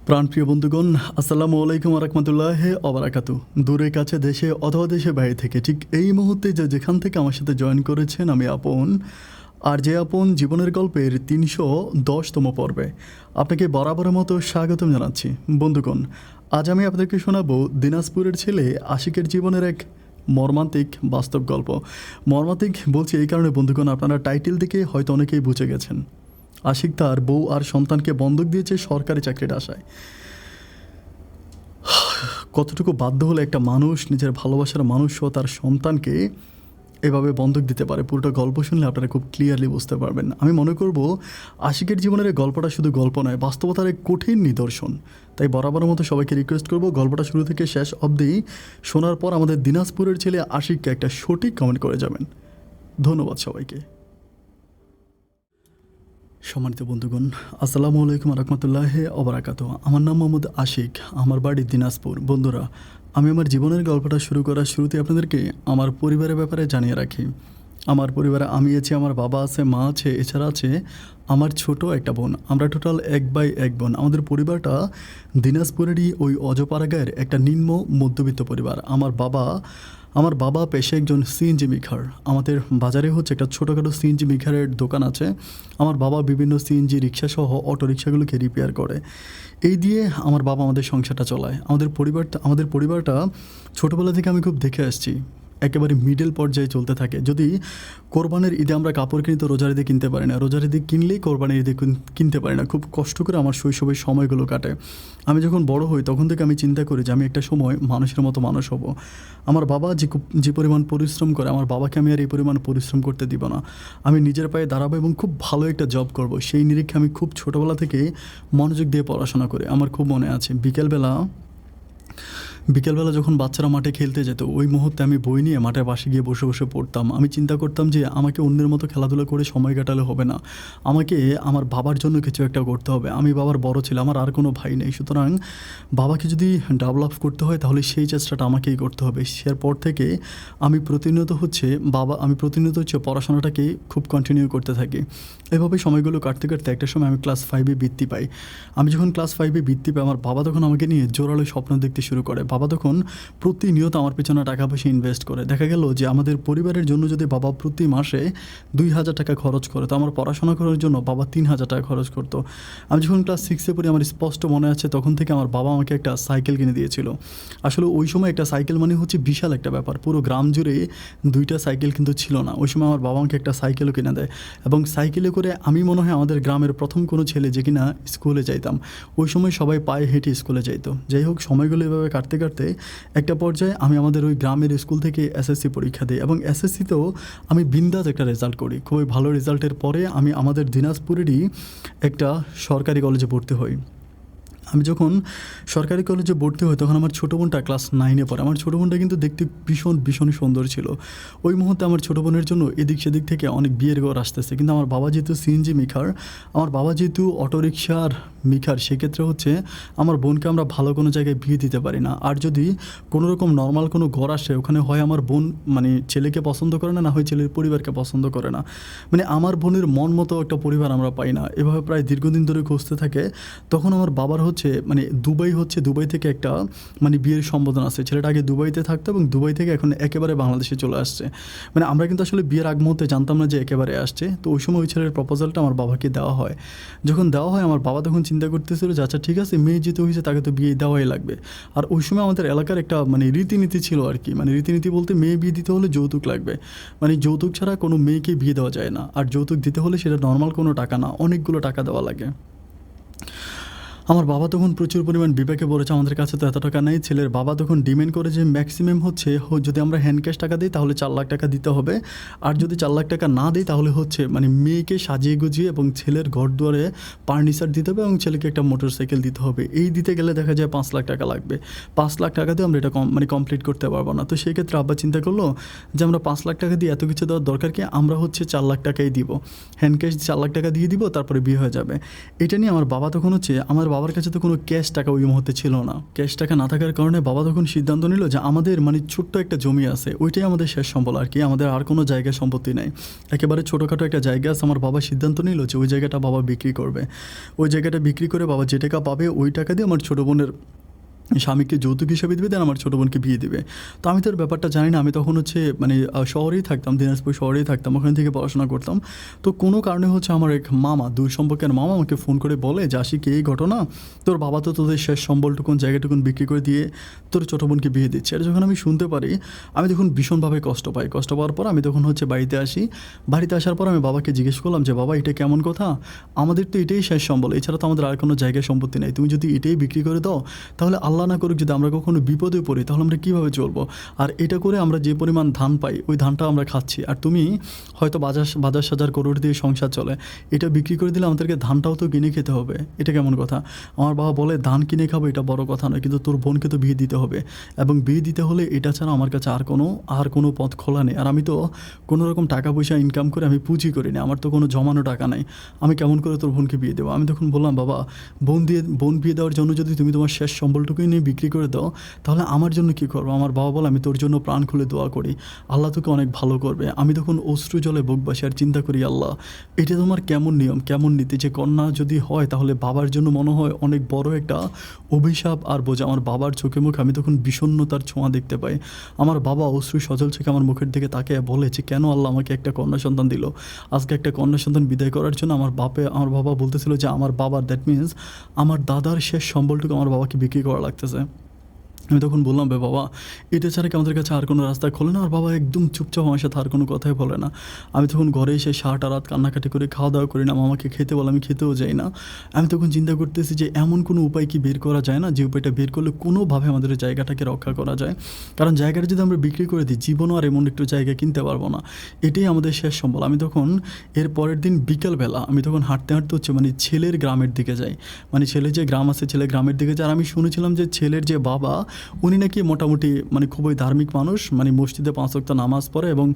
প্রাণপ্রিয় বন্ধুগণ, আসসালামু আলাইকুম রহমতুল্লাহ অবরাকাতু। দূরে কাছে দেশে অথবা দেশে বাইরে থেকে ঠিক এই মুহূর্তে যেখান থেকে আমার সাথে জয়েন করেছেন, আমি আপন আর যে আপন জীবনের গল্পের ৩১০তম পর্বে আপনাকে বরাবরের মতো স্বাগতম জানাচ্ছি। বন্ধুগণ, আজ আমি আপনাদেরকে শোনাবো দিনাজপুরের ছেলে আশিকের জীবনের এক মর্মান্তিক বাস্তব গল্প। মর্মান্তিক বলছি এই কারণে বন্ধুগণ, আপনারা টাইটেল দেখে হয়তো অনেকেই বুঝে গেছেন। আশিক তার বউ আর সন্তানকে বন্ধক দিয়েছে সরকারি চাকরির আশায়। কতটুকু বাধ্য হলে একটা মানুষ নিজের ভালোবাসার মানুষও তার সন্তানকে এভাবে বন্ধক দিতে পারে, পুরোটা গল্প শুনলে আপনারা খুব ক্লিয়ারলি বুঝতে পারবেন। আমি মনে করব আশিকের জীবনের এই গল্পটা শুধু গল্প নয়, বাস্তবতার এক কঠিন নিদর্শন। তাই বরাবরের মতো সবাইকে রিকোয়েস্ট করব, গল্পটা শুরু থেকে শেষ অবধি শোনার পর আমাদের দিনাজপুরের ছেলে আশিককে একটা সঠিক কমেন্ট করে যাবেন। ধন্যবাদ সবাইকে। সম্মানিত বন্ধুগণ, আসসালামু আলাইকুম রহমতুল্লাহ অবরাকাতু। আমার নাম মোহাম্মদ আশিক, আমার বাড়ি দিনাজপুর। বন্ধুরা, আমি আমার জীবনের গল্পটা শুরু করার শুরুতে আপনাদেরকে আমার পরিবারের ব্যাপারে জানিয়ে রাখি। আমার পরিবারে আমি আছি, আমার বাবা আছে, মা আছে, এছাড়া আছে আমার ছোট একটা বোন। আমরা টোটাল 1 ভাই 1 বোন। আমাদের পরিবারটা দিনাজপুরেরই ওই অজপাড়া একটা নিম্ন মধ্যবিত্ত পরিবার। আমার বাবা পেশায় একজন সিএনজি মিখার। আমাদের বাজারে হচ্ছে একটা ছোটোখাটো সিএনজি মিখারের দোকান আছে। আমার বাবা বিভিন্ন সিএনজি রিক্সাসহ অটো রিক্সাগুলোকে রিপেয়ার করে। এই দিয়ে আমার বাবা আমাদের সংসারটা চলায়। আমাদের পরিবারটা ছোটোবেলা থেকে আমি খুব দেখে আসছি, একেবারে মিডল পর্যায়ে চলতে থাকে। যদি কোরবানির ঈদে আমরা কাপড় কিনি তো রোজার ঈদে কিনতে পারি না, রোজার ঈদে কিনলেই কোরবানির ঈদে কিনতে পারি না। খুব কষ্ট করে আমার শৈশবের সময়গুলো কাটে। আমি যখন বড় হই তখন থেকে আমি চিন্তা করি যে আমি একটা সময় মানুষের মতো মানুষ হব। আমার বাবা যে পরিমাণ পরিশ্রম করে, আমার বাবাকে আমি আর এই পরিমাণ পরিশ্রম করতে দিব না। আমি নিজের পায়ে দাঁড়াবো এবং খুব ভালো একটা জব করব। সেই নিরীক্ষে আমি খুব ছোটোবেলা থেকে মনোযোগ দিয়ে পড়াশোনা করি। আমার খুব মনে আছে বিকেলবেলা যখন বাচ্চারা মাঠে খেলতে যেত, ওই মুহূর্তে আমি বই নিয়ে মাঠের পাশে গিয়ে বসে বসে পড়তাম। আমি চিন্তা করতাম যে আমাকে অন্যের মতো খেলাধুলা করে সময় কাটালে হবে না, আমাকে আমার বাবার জন্য কিছু একটা করতে হবে। আমি বাবার বড় ছিল, আমার আর কোনো ভাই নেই, সুতরাং বাবাকে যদি ডেভেলপ করতে হয় তাহলে সেই চেষ্টাটা আমাকেই করতে হবে। এরপর থেকে আমি প্রতিনিয়ত পড়াশোনাটাকে খুব কন্টিনিউ করতে থাকি। এভাবে সময়গুলো কাটতে কাটতে একটা সময় আমি ক্লাস 5-এ বৃত্তি পাই। আমি যখন ক্লাস 5-এ বৃত্তি পাই, আমার বাবা তখন আমাকে নিয়ে জোরালো স্বপ্ন দেখতে শুরু করে। বাবা তখন প্রতিনিয়ত আমার পেছনে টাকা পয়সা ইনভেস্ট করে। দেখা গেল যে আমাদের পরিবারের জন্য যদি বাবা প্রতি মাসে 2,000 টাকা খরচ করে, তো আমার পড়াশোনা করার জন্য বাবা 3,000 টাকা খরচ করতো। আমি যখন ক্লাস 6-এ পড়ি, আমার স্পষ্ট মনে আছে তখন থেকে আমার বাবা আমাকে একটা সাইকেল কিনে দিয়েছিল। আসলে ওই সময় একটা সাইকেল মানে হচ্ছে বিশাল একটা ব্যাপার। পুরো গ্রাম জুড়ে 2টা সাইকেল কিন্তু ছিল না। ওই সময় আমার বাবা আমাকে একটা সাইকেলও কিনে দেয়, এবং সাইকেলে করে আমি মনে হয় আমাদের গ্রামের প্রথম কোনো ছেলে যে কিনা স্কুলে যাইতাম। ওই সময় সবাই পায়ে হেঁটে স্কুলে যাইতো। যাই হোক, সময়গুলো এভাবে কাটতে কাটতে একটা পর্যায়ে আমি আমাদের ওই গ্রামের স্কুল থেকে এসএসসি পরীক্ষা দিই, এবং এসএসসিতেও আমি বিন্দাস একটা রেজাল্ট করি। খুবই ভালো রেজাল্টের পরে আমি আমাদের দিনাজপুরেরই একটা সরকারি কলেজে ভর্তি হই। আমি যখন সরকারি কলেজে ভর্তি হই তখন আমার ছোটো বোনটা ক্লাস 9-এ পড়ে। আমার ছোটো বোনটা কিন্তু দেখতে ভীষণ সুন্দর ছিল। ওই মুহূর্তে আমার ছোটো বোনের জন্য এদিক সেদিক থেকে অনেক বিয়ের ঘর আসতেছে, কিন্তু আমার বাবা যেহেতু সিএনজি মিখার, আমার বাবা যেহেতু অটোরিকশার মিখার, সেক্ষেত্রে হচ্ছে আমার বোনকে আমরা ভালো কোনো জায়গায় বিয়ে দিতে পারি না। আর যদি কোনো রকম নর্মাল কোনো ঘর আসে, ওখানে হয় আমার বোন মানে ছেলেকে পছন্দ করে না, না হয় ছেলের পরিবারকে পছন্দ করে না। মানে আমার বোনের মন মতো একটা পরিবার আমরা পাই না। এভাবে প্রায় দীর্ঘদিন ধরে খুঁজতে থাকে। তখন আমার বাবার মানে দুবাই থেকে একটা মানে বিয়ের সম্বোধন আছে। ছেলেটা আগে দুবাইতে থাকতো এবং দুবাই থেকে এখন একেবারে বাংলাদেশে চলে আসছে। মানে আমরা কিন্তু আসলে বিয়ের আগ মুহূর্তে জানতাম না যে একেবারে আসছে। তো ওই সময় ওই ছেলের প্রপোজালটা আমার বাবাকে দেওয়া হয়। যখন দেওয়া হয়, আমার বাবা তখন চিন্তা করতেছিল যে আচ্ছা ঠিক আছে, মেয়ে যেতে হয়েছে তাকে তো বিয়ে দেওয়াই লাগবে। আর ওই সময় আমাদের এলাকার একটা মানে রীতিনীতি ছিল আর কি, মানে রীতিনীতি বলতে মেয়ে বিয়ে দিতে হলে যৌতুক লাগবে। মানে যৌতুক ছাড়া কোনো মেয়েকে বিয়ে দেওয়া যায় না। আর যৌতুক দিতে হলে সেটা নর্মাল কোনো টাকা না, অনেকগুলো টাকা দেওয়া লাগে। আমার বাবা তখন প্রচুর পরিমাণ বিবেকে বলেছে আমাদের কাছে তো এত টাকা নেই। ছেলের বাবা তখন ডিমান্ড করে যে ম্যাক্সিমাম হচ্ছে যদি আমরা হ্যান্ড ক্যাশ টাকা দিই তাহলে 4 লাখ টাকা দিতে হবে, আর যদি 4 লাখ টাকা না দিই তাহলে হচ্ছে মানে মেয়েকে সাজিয়ে গুজিয়ে এবং ছেলের ঘর দুয়ারে ফার্নিচার দিতে হবে এবং ছেলেকে একটা মোটর সাইকেল দিতে হবে। এই দিতে গেলে দেখা যায় 5 লাখ টাকা লাগবে। 5 লাখ টাকা দিয়ে আমরা এটা কমপ্লিট করতে পারবো না। তো সেই ক্ষেত্রে আব্বা চিন্তা করলো যে আমরা 5 লাখ টাকা দিয়ে এত কিছু দেওয়ার দরকার কি, আমরা হচ্ছে 4 লাখ টাকাই দিব, হ্যান্ড ক্যাশ 4 লাখ টাকা দিয়ে দিব, তারপরে বিয়ে হয়ে যাবে। এটা নিয়ে আমার বাবা তখন হচ্ছে আমার বাবার কাছে তো কোনো ক্যাশ টাকা ওই মুহূর্তে ছিল না। ক্যাশ টাকা না থাকার কারণে বাবা তখন সিদ্ধান্ত নিল যে আমাদের মানে ছোট্ট একটা জমি আছে, ওইটাই আমাদের শেষ সম্বল আর কি, আমাদের আর কোনো জায়গা সম্পত্তি নাই, একেবারে ছোটোখাটো একটা জায়গা আছে। আমার বাবা সিদ্ধান্ত নিল যে ওই জায়গাটা বাবা বিক্রি করবে। ওই জায়গাটা বিক্রি করে বাবা যে টাকা পাবে ওই টাকা দিয়ে আমার ছোটো বোনের স্বামীকে যৌতুক হিসাবে দেবে, দেন আমার ছোটো বোনকে বিয়ে দেবে। তো আমি তো এর ব্যাপারটা জানি না, আমি তখন হচ্ছে মানে শহরেই থাকতাম, দিনাজপুর শহরেই থাকতাম, ওখান থেকে পড়াশোনা করতাম। তো কোনো কারণে হচ্ছে আমার এক মামা, দূর সম্পর্কের মামা আমাকে ফোন করে বলে যে আশিক এই ঘটনা, তোর বাবা তো তোদের শেষ সম্বলটুকুন জায়গাটুকুন বিক্রি করে দিয়ে তোর ছোটো বোনকে বিয়ে দিচ্ছে। এটা যখন আমি শুনতে পারি আমি তখন ভীষণভাবে কষ্ট পাই। কষ্ট পাওয়ার পর আমি তখন হচ্ছে বাড়িতে আসি। বাড়িতে আসার পর আমি বাবাকে জিজ্ঞেস করলাম যে বাবা এটা কেমন কথা, আমাদের তো এটাই শেষ সম্বল, এছাড়া তো আমাদের আর কোনো জায়গায় সম্পত্তি নেই, তুমি যদি এটাই বিক্রি করে দাও তাহলে আল্লাহ না করুক যদি আমরা কখনো বিপদে পড়ি তাহলে আমরা কীভাবে চলবো, আর এটা করে আমরা যে পরিমাণ ধান পাই ওই ধানটা আমরা খাচ্ছি, আর তুমি হয়তো বাজার সাজার করোড় দিয়ে সংসার চলে, এটা বিক্রি করে দিলে আমাদেরকে ধানটাও তো কিনে খেতে হবে, এটা কেমন কথা। আমার বাবা বলে ধান কিনে খাবো এটা বড় কথা নয়, কিন্তু তোর বোনকে তো বিয়ে দিতে হবে, এবং বিয়ে দিতে হলে এটা ছাড়া আমার কাছে আর কোনো পথ খোলা নেই, আর আমি তো কোনো রকম টাকা পয়সা ইনকাম করে আমি পুঁজি করিনি, আমার তো কোনো জমানো টাকা নাই, আমি কেমন করে তোর বোনকে বিয়ে দেবো। আমি তখন বললাম বাবা বোন বিয়ে দেওয়ার জন্য যদি তুমি তোমার শেষ সম্বলটুকুই নিয়ে বিক্রি করে দাও তাহলে আমার জন্য কী করবো। আমার বাবা বলে আমি তোর জন্য প্রাণ খুলে দোয়া করি, আল্লাহ তোকে অনেক ভালো করবে। আমি তখন অশ্রু জলে বুক বাসি আর চিন্তা করি আল্লাহ এটা তোমার কেমন নিয়ম, কেমন নীতি, যে কন্যা যদি হয় তাহলে বাবার জন্য মনে হয় অনেক বড় একটা অভিশাপ আর বোঝা। আমার বাবার চোখে মুখে আমি তখন বিষণ্ণতার ছোঁয়া দেখতে পাই। আমার বাবা অশ্রু সজল চোখে আমার মুখের দিকে তাকিয়ে বলে যে কেন আল্লাহ আমাকে একটা কন্যা সন্তান দিল, আজকে একটা কন্যা সন্তান বিদায় করার জন্য আমার বাবা বলতেছিল যে আমার বাবার দ্যাট মিনস আমার দাদার শেষ সম্বলটুকু আমার বাবাকে বিক্রি করা লাগতেছে। আমি তখন বললাম বাবা এটা ছাড়া কি আমাদের কাছে আর কোনো রাস্তা খোলে না, আর বাবা একদম চুপচাপ আমার সাথে আর কোনো কথাই বলে না। আমি তখন ঘরে এসে সারাটা রাত কান্নাকাটি করে খাওয়া দাওয়া করি না, মামাকে খেতে বলে আমি খেতেও যাই না। আমি তখন চিন্তা করতেছি যে এমন কোনো উপায় কি বের করা যায় না যে উপায়টা বের করলে কোনোভাবে আমাদের জায়গাটাকে রক্ষা করা যায়, কারণ জায়গাটা যদি আমরা বিক্রি করে দিই জীবনও আর এমন একটু জায়গা কিনতে পারবো না, এটাই আমাদের শেষ সম্বল। আমি তখন এর পরের দিন বিকেলবেলা আমি তখন হাঁটতে হচ্ছে মানে ছেলের গ্রামের দিকে যাই, মানে ছেলে যে গ্রাম আছে ছেলে গ্রামের দিকে যায়। আর আমি শুনেছিলাম যে ছেলের যে বাবা উনি নাকি মোটামুটি মানে খুবই ধার্মিক মানুষ, মানে মসজিদে 5 ওয়াক্ত নামাজ পড়ে এবং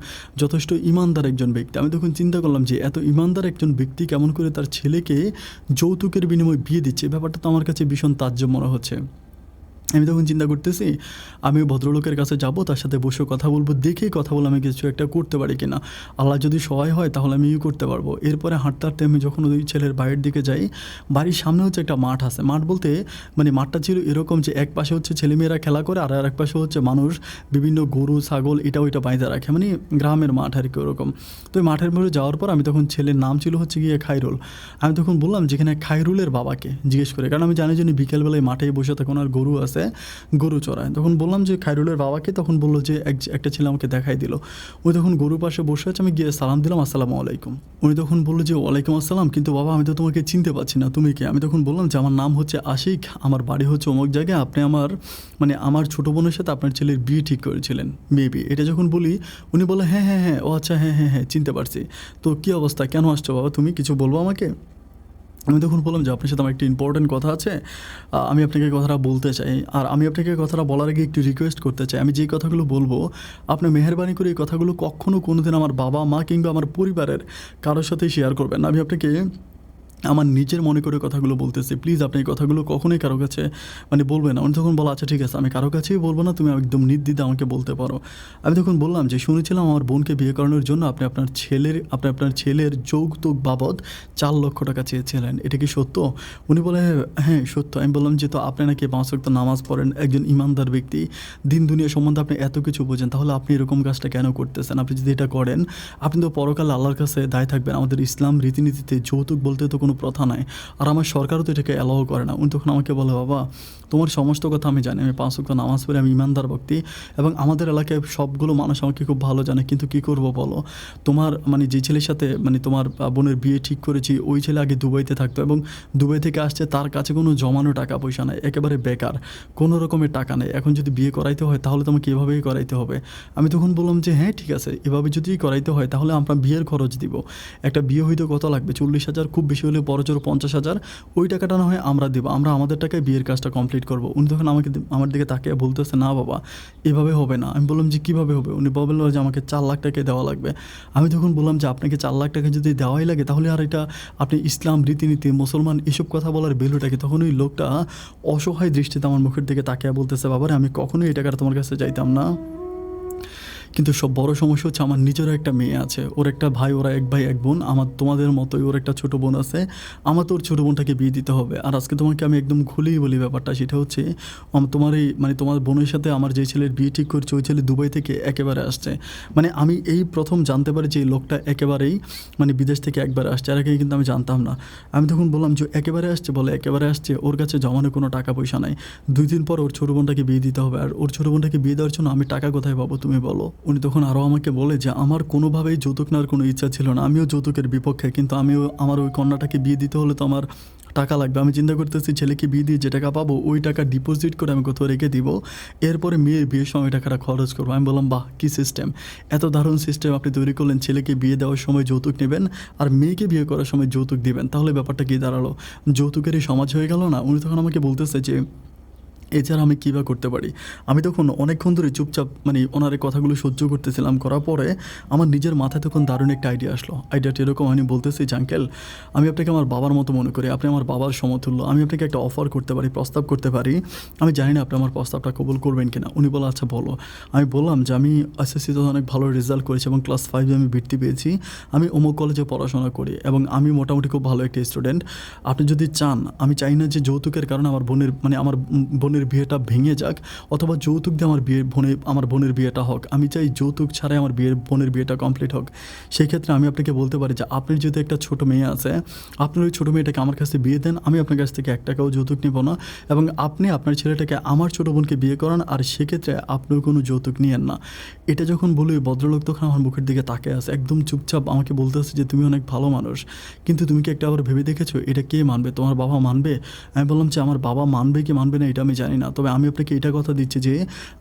যথেষ্ট ইমানদার একজন ব্যক্তি। আমি তখন চিন্তা করলাম যে এত ইমানদার একজন ব্যক্তি কেমন করে তার ছেলেকে যৌতুকের বিনিময়ে বিয়ে দিচ্ছে, ব্যাপারটা তো আমার কাছে ভীষণ তাজ্জব মনে হচ্ছে। আমি তখন চিন্তা করতেছি আমি ভদ্রলোকের কাছে যাব, তার সাথে বসে কথা বলবো, দেখে কথা বলে আমি কিছু একটা করতে পারি কিনা, আল্লাহ যদি সহায় হয় তাহলে আমি করতে পারবো। এরপরে হাঁটতে হাঁটতে আমি যখন ওই ছেলের বাড়ির দিকে যাই, বাড়ির সামনে হচ্ছে একটা মাঠ আছে। মাঠ বলতে মানে মাঠটা ছিল এরকম যে এক পাশে হচ্ছে ছেলেমেয়েরা খেলা করে আর এক পাশে হচ্ছে মানুষ বিভিন্ন গরু ছাগল এটা ওইটা বাইরে রাখে, মানে গ্রামের মাঠ আর কি ওরকম। তো ওই মাঠের মধ্যে যাওয়ার পর আমি তখন ছেলের নাম ছিল হচ্ছে গিয়ে খায়রুল। আমি তখন বললাম যেখানে খায়রুলের বাবাকে জিজ্ঞেস করে, কারণ আমি জানি যে উনি বিকেলবেলায় মাঠেই বসে তখন আর গরু আছে গরু চড়ায়। তখন বললাম যে খায়রুলের বাবাকে, তখন বললো যে একটা ছেলে আমাকে দেখাই দিল, ওই তখন গরুর পাশে বসে আছে। আমি গিয়ে সালাম দিলাম আসসালামু আলাইকুম। উনি তখন বললো যে ওয়ালাইকুম আসসালাম, কিন্তু বাবা আমি তো তোমাকে চিনতে পারছি না, তুমি কে। আমি তখন বললাম যে আমার নাম হচ্ছে আশিক, আমার বাড়ি হচ্ছে অমুক জায়গায়, আপনি আমার ছোটো বোনের সাথে আপনার ছেলের বিয়ে ঠিক করেছিলেন মেবি। এটা যখন বলি উনি বলে হ্যাঁ হ্যাঁ হ্যাঁ ও আচ্ছা হ্যাঁ হ্যাঁ হ্যাঁ চিনতে পারছি। তো কী অবস্থা, কেন আসছো বাবা, তুমি কিছু বলবো আমাকে। আমি তখন বললাম যে আপনার সাথে আমার একটা ইম্পর্ট্যান্ট কথা আছে, আমি আপনাকে কথাটা বলতে চাই, আর আমি আপনাকে কথাটা বলার আগে একটু রিকোয়েস্ট করতে চাই। আমি যেই কথাগুলো বলবো আপনি মেহেরবানি করে এই কথাগুলো কোনো দিন আমার বাবা মা কিংবা আমার পরিবারের কারোর সাথে শেয়ার করবেন না। আমি আপনাকে আমার নিজের মনে করে কথাগুলো বলতেছি, প্লিজ আপনি এই কথাগুলো কখনোই কারো কাছে মানে বলবেন না। উনি তখন বলো আচ্ছা ঠিক আছে আমি কারো কাছেই বলবো না, তুমি একদম নির্দ্বিধায় আমাকে বলতে পারো। আমি তখন বললাম যে শুনেছিলাম আমার বোনকে বিয়ে করানোর জন্য আপনি আপনার ছেলের যৌতুক বাবদ 4 লক্ষ টাকা চেয়েছিলেন, এটা কি সত্য? উনি বলে হ্যাঁ সত্য। আমি বললাম যে তো আপনি নাকি 5 ওয়াক্ত নামাজ পড়েন, একজন ইমানদার ব্যক্তি, দিন দুনিয়া সম্বন্ধে আপনি এত কিছু বোঝেন, তাহলে আপনি এরকম কাজটা কেন করতেছেন? আপনি যদি এটা করেন আপনি তো পরকালে আল্লাহর কাছে দায় থাকবেন। আমাদের ইসলাম রীতিনীতিতে যৌতুক বলতে তো কোনো প্রথা নাই, আর আমার সরকারও তো এটাকে অ্যালাউ করে না। উনি তখন আমাকে বলে বাবা তোমার সমস্ত কথা আমি জানি, আমি 5 ওয়াক্ত নামাজ পড়ে, আমি ইমানদার ব্যক্তি এবং আমাদের এলাকায় সবগুলো মানুষ আমাকে খুব ভালো জানে, কিন্তু কী করবো বলো, তোমার মানে যে ছেলের সাথে মানে তোমার বোনের বিয়ে ঠিক করেছি ওই ছেলে আগে দুবাইতে থাকতো এবং দুবাই থেকে আসছে, তার কাছে কোনো জমানো টাকা পয়সা নেই, একেবারে বেকার, কোনো রকমের টাকা নেই। এখন যদি বিয়ে করাইতে হয় তাহলে তোমাকে এভাবেই করাইতে হবে। আমি তখন বললাম যে হ্যাঁ ঠিক আছে এভাবে যদি করাইতে হয় তাহলে আমরা বিয়ের খরচ দিব। একটা বিয়ে হইতে কত লাগবে? 40,000, খুব বেশি হলে বড়জোর 50,000, ওই টাকাটা না হয় আমরা দেবো, আমরা আমাদের টাকায় বিয়ের কাজটা কমপ্লিট করবো। উনি তখন আমার দিকে তাকিয়ে বলতেছে, না বাবা এভাবে হবে না। আমি বললাম যে কীভাবে হবে? উনি বললো যে আমাকে 4 লাখ টাকা দেওয়া লাগবে। আমি তখন বললাম যে আপনাকে 4 লাখ টাকা যদি দেওয়াই লাগে তাহলে আর এটা আপনি ইসলাম রীতিনীতি মুসলমান এসব কথা বলার ভ্যালুটা কি? তখন ওই লোকটা অসহায় দৃষ্টিতে আমার মুখের দিকে তাকিয়ে বলতেছে, বাবারে আমি কখনোই এই টাকাটা তোমার কাছে চাইতাম না, কিন্তু সব বড় সমস্যা হচ্ছে আমার নিজেরও একটা মেয়ে আছে, ওর একটা ভাই, ওরা এক ভাই এক বোন, আমার তোমাদের মতোই ওর একটা ছোটো বোন আছে, আমার তো ওর ছোটো বোনটাকে বিয়ে দিতে হবে। আর আজকে তোমাকে আমি একদম খুলেই বলি ব্যাপারটা, সেটা হচ্ছে তোমার এই তোমার বোনের সাথে আমার যে ছেলের বিয়ে ঠিক করছে ওই ছেলে দুবাই থেকে একেবারে আসছে। আমি এই প্রথম জানতে পারি যে এই লোকটা একেবারেই বিদেশ থেকে একবারে আসছে, আর আগে কিন্তু আমি জানতাম না। আমি তখন বললাম যে একেবারে আসছে, বলে একেবারে আসছে, ওর কাছে জমানো কোনো টাকা পয়সা নাই, 2 দিন পর ওর ছোটো বোনটাকে বিয়ে দিতে হবে, আর ওর ছোটো বোনটাকে বিয়ে দেওয়ার জন্য আমি টাকা কোথায় পাবো তুমি বলো? উনি তখন আরও আমাকে বলে যে আমার কোনোভাবেই যৌতুক নেওয়ার কোনো ইচ্ছা ছিল না, আমিও যৌতুকের বিপক্ষে, কিন্তু আমার ওই কন্যাটাকে বিয়ে দিতে হলে তো আমার টাকা লাগবে। আমি চিন্তা করতেছি ছেলেকে বিয়ে দিয়ে যে টাকা পাবো ওই টাকা ডিপোজিট করে আমি কোথাও রেখে দিব, এরপরে মেয়ের বিয়ের সময় টাকাটা খরচ করবো। আমি বললাম বাহ কী সিস্টেম, এত দারুণ সিস্টেম আপনি তৈরি করলেন, ছেলেকে বিয়ে দেওয়ার সময় যৌতুক নেবেন আর মেয়েকে বিয়ে করার সময় যৌতুক দিবেন, তাহলে ব্যাপারটা কী দাঁড়ালো? যৌতুকেরই সমাজ হয়ে গেল না? উনি তখন আমাকে বলতেছে যে এছাড়া আমি কী বা করতে পারি। আমি তখন অনেকক্ষণ ধরে চুপচাপ ওনার এই কথাগুলো সহ্য করতেছিলাম। করার পরে আমার নিজের মাথায় তখন দারুণ একটা আইডিয়া আসলো। আইডিয়াটা এরকম, আমি বলতেছি যে আঙ্কেল আমি আপনাকে আমার বাবার মতো মনে করি, আপনি আমার বাবার সমতুল্য, আমি আপনাকে একটা অফার করতে পারি, প্রস্তাব করতে পারি, আমি জানি না আপনি আমার প্রস্তাবটা কবুল করবেন কিনা। উনি বলে আচ্ছা বলো। আমি বললাম যে আমি এসএসসিতে অনেক ভালো রেজাল্ট করেছি এবং ক্লাস 5-এ আমি বৃত্তি পেয়েছি, আমি অমুক কলেজে পড়াশোনা করি এবং আমি মোটামুটি খুব ভালো একটা স্টুডেন্ট। আপনি যদি চান, আমি চাই না যে যৌতুকের কারণে আমার বোনের বিয়েটা ভেঙে যাক, অথবা যৌতুক দিয়ে আমার বোনের বিয়েটা হোক, আমি চাই যৌতুক ছাড়াই আমার বোনের বিয়েটা কমপ্লিট হোক। সেই ক্ষেত্রে আমি আপনাকে বলতে পারি যে আপনার যেহেতু একটা ছোটো মেয়ে আছে, আপনার ওই ছোটো মেয়েটাকে আমার কাছে বিয়ে দেন, আমি আপনার কাছ থেকে 1 টাকাও যৌতুক নেব না, এবং আপনি আপনার ছেলেটাকে আমার ছোটো বোনকে বিয়ে করান, আর সেক্ষেত্রে আপনিও কোনো যৌতুক নিয়েন না। এটা যখন বলি ভদ্রলোক তখন আমার মুখের দিকে তাকিয়ে আছে, একদম চুপচাপ আমাকে বলতেছে যে তুমি অনেক ভালো মানুষ, কিন্তু তুমি কি একটা আবার ভেবে দেখেছো এটা কে মানবে? তোমার বাবা মানবে? আমি বললাম যে আমার বাবা মানবে কি মানবে না এটা আমি জানি না, তবে আমি আপনাকে এটা কথা দিচ্ছি যে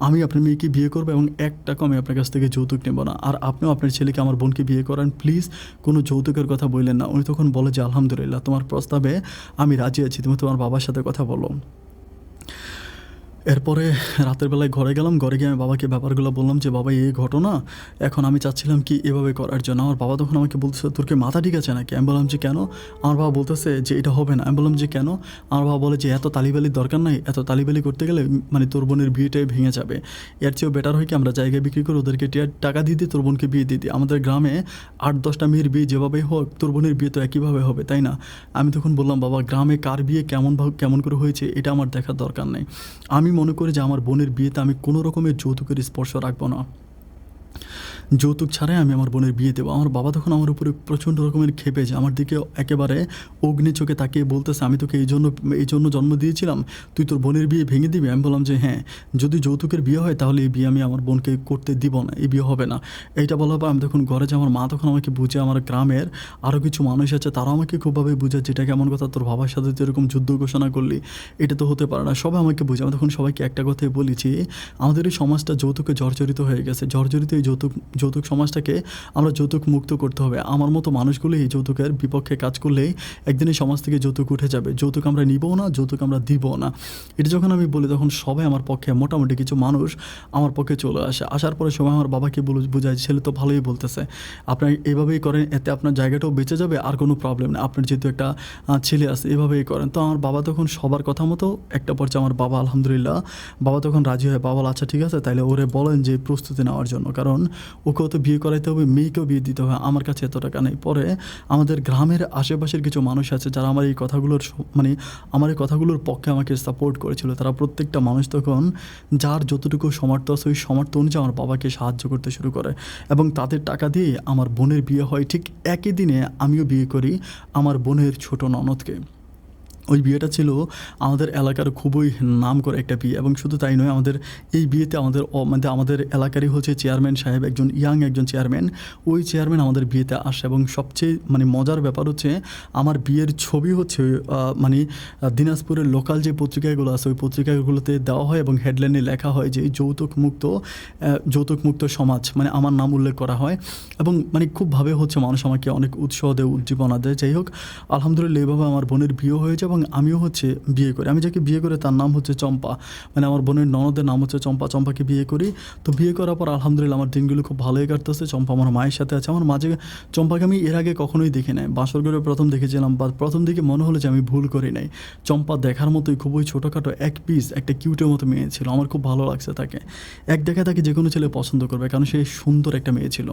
আমি আপনার মেয়েকে বিয়ে করবো এবং 1 টাকাও আমি আপনার কাছ থেকে যৌতুক নেব না, আর আপনিও আপনার ছেলেকে আমার বোনকে বিয়ে করান, প্লিজ কোনো যৌতুকের কথা বললেন না। উনি তখন বলে যে আলহামদুলিল্লাহ, তোমার প্রস্তাবে আমি রাজি আছি, তুমি তোমার বাবার সাথে কথা বলো। এরপরে রাতের বেলায় ঘরে গেলাম, ঘরে গিয়ে আমি বাবাকে ব্যাপারগুলো বললাম যে বাবা এই ঘটনা, এখন আমি চাচ্ছিলাম কি এভাবে করার জন্য। আমার বাবা তখন আমাকে বলতেছে তোর কি মাথা ঠিক আছে নাকি? আমি বললাম যে কেন? আমার বাবা বলতেছে যে এটা হবে না। আমি বললাম যে কেন? আমার বাবা বলে যে এত তালিবালির দরকার নাই, এত তালিবালি করতে গেলে তোর বোনের বিয়েটাই ভেঙে যাবে, এর চেয়েও বেটার হয় কি আমরা জায়গায় বিক্রি করে ওদেরকে টাকা দিয়ে দিই, তোর বোনকে বিয়ে দিয়ে দিই, আমাদের গ্রামে 8-10টা মেয়ের বিয়ে যেভাবেই হোক তোর বোনের বিয়ে তো একইভাবে হবে, তাই না? আমি তখন বললাম বাবা গ্রামে কার বিয়ে কেমন করে হয়েছে এটা আমার দেখার দরকার নেই, আমি মনে করি যে আমার বোনের বিয়েতে আমি কোনো রকমের যৌতুকের স্পর্শ রাখবো না, যৌতুক ছাড়াই আমি আমার বোনের বিয়ে দেবো। আমার বাবা তখন আমার উপরে প্রচণ্ড রকমের ক্ষেপে যায়, আমার দিকে একেবারে অগ্নি চোখে তাকিয়ে বলতেছে আমি তোকে এই জন্য জন্ম দিয়েছিলাম, তুই তোর বোনের বিয়ে ভেঙে দিবি? আমি বললাম যে হ্যাঁ, যদি যৌতুকের বিয়ে হয় তাহলে এই বিয়ে আমি আমার বোনকে করতে দিব না, এই বিয়ে হবে না। এইটা বলার পর আমি তখন ঘরে যাই, আমার মা তখন আমাকে বুঝে, আমার গ্রামের আরও কিছু মানুষ আছে তারাও আমাকে খুবভাবে বুঝে, যেটা কেমন কথা, তোর বাবার সাথে তো এরকম যুদ্ধ ঘোষণা করলি, এটা তো হতে পারে না, সবাই আমাকে বুঝে। আমি তখন সবাইকে একটা কথাই বলেছি, আমাদের এই সমাজটা যৌতুকে জর্জরিত হয়ে গেছে, জর্জরিত এই যৌতুক সমাজটাকে আমরা যৌতুক মুক্ত করতে হবে। আমার মতো মানুষগুলো এই যৌতুকের বিপক্ষে কাজ করলেই একদিন এই সমাজ থেকে যৌতুক উঠে যাবে, যৌতুক আমরা নিবও না, যৌতুক আমরা দিবও না। এটা যখন আমি বলি তখন সবাই আমার পক্ষে, মোটামুটি কিছু মানুষ আমার পক্ষে চলে আসে। আসার পরে সবাই আমার বাবাকে বোঝায়, ছেলে তো ভালোই বলতেছে, আপনার এভাবেই করেন, এতে আপনার জায়গাটাও বেঁচে যাবে, আর কোনো প্রবলেম নেই, আপনার যেহেতু একটা ছেলে আছে এভাবেই করেন। তো আমার বাবা তখন সবার কথা মতো একটা পর্যায়ে আমার বাবা আলহামদুলিল্লাহ বাবা তখন রাজি হয়, বাবা আচ্ছা ঠিক আছে তাইলে ওরে বলেন যে প্রস্তুতি নেওয়ার জন্য, কারণ ওকেও তো বিয়ে করাইতে হবে, মেয়েকেও বিয়ে দিতে হবে, আমার কাছে এত টাকা নেই। পরে আমাদের গ্রামের আশেপাশের কিছু মানুষ আছে যারা আমার এই কথাগুলোর পক্ষে আমাকে সাপোর্ট করেছিল, তারা প্রত্যেকটা মানুষ তখন যার যতটুকু সামর্থ্য আছে ওই সামর্থ্য অনুযায়ী আমার বাবাকে সাহায্য করতে শুরু করে, এবং তাদের টাকা দিয়ে আমার বোনের বিয়ে হয়। ঠিক একই দিনে আমিও বিয়ে করি আমার বোনের ছোট ননদকে। ওই বিয়েটা ছিল আমাদের এলাকার খুবই নাম করে একটা বিয়ে, এবং শুধু তাই নয়, আমাদের এই বিয়েতে আমাদের এলাকারই হচ্ছে চেয়ারম্যান সাহেব, একজন ইয়াং একজন চেয়ারম্যান, ওই চেয়ারম্যান আমাদের বিয়েতে আসে। এবং সবচেয়ে মজার ব্যাপার হচ্ছে আমার বিয়ের ছবি হচ্ছে দিনাজপুরের লোকাল যে পত্রিকাগুলো আছে ওই পত্রিকাগুলোতে দেওয়া হয়, এবং হেডলাইনে লেখা হয় যে যৌতুকমুক্ত সমাজ, আমার নাম উল্লেখ করা হয়, এবং খুবভাবে হচ্ছে মানুষ আমাকে অনেক উৎসাহ দেয়, উদ্দীপনা দেয়। যাই হোক, আলহামদুলিল্লাহ এইভাবে আমার বোনের বিয়ে হয়েছে, এবং আমিও হচ্ছে বিয়ে করি। আমি যাকে বিয়ে করে তার নাম হচ্ছে চম্পা, আমার বোনের ননদের নাম হচ্ছে চম্পা। চম্পাকে বিয়ে করি। তো বিয়ে করার পর আলহামদুলিল্লাহ আমার দিনগুলো খুব ভালোই কাটতেছে। চম্পা আমার মায়ের সাথে আছে। আমার মাঝে চম্পাকে আমি এর আগে কখনোই দেখি নাই, বাসর ঘরে প্রথম দেখেছিলাম, বা প্রথম দিকে মনে হলো যে আমি ভুল করি নাই। চম্পা দেখার মতোই খুবই ছোটোখাটো এক পিস একটা কিউটের মতো মেয়ে ছিল। আমার খুব ভালো লাগছে তাকে। এক দেখায় তাকে যে কোনো ছেলে পছন্দ করবে, কারণ সে সুন্দর একটা মেয়ে ছিল।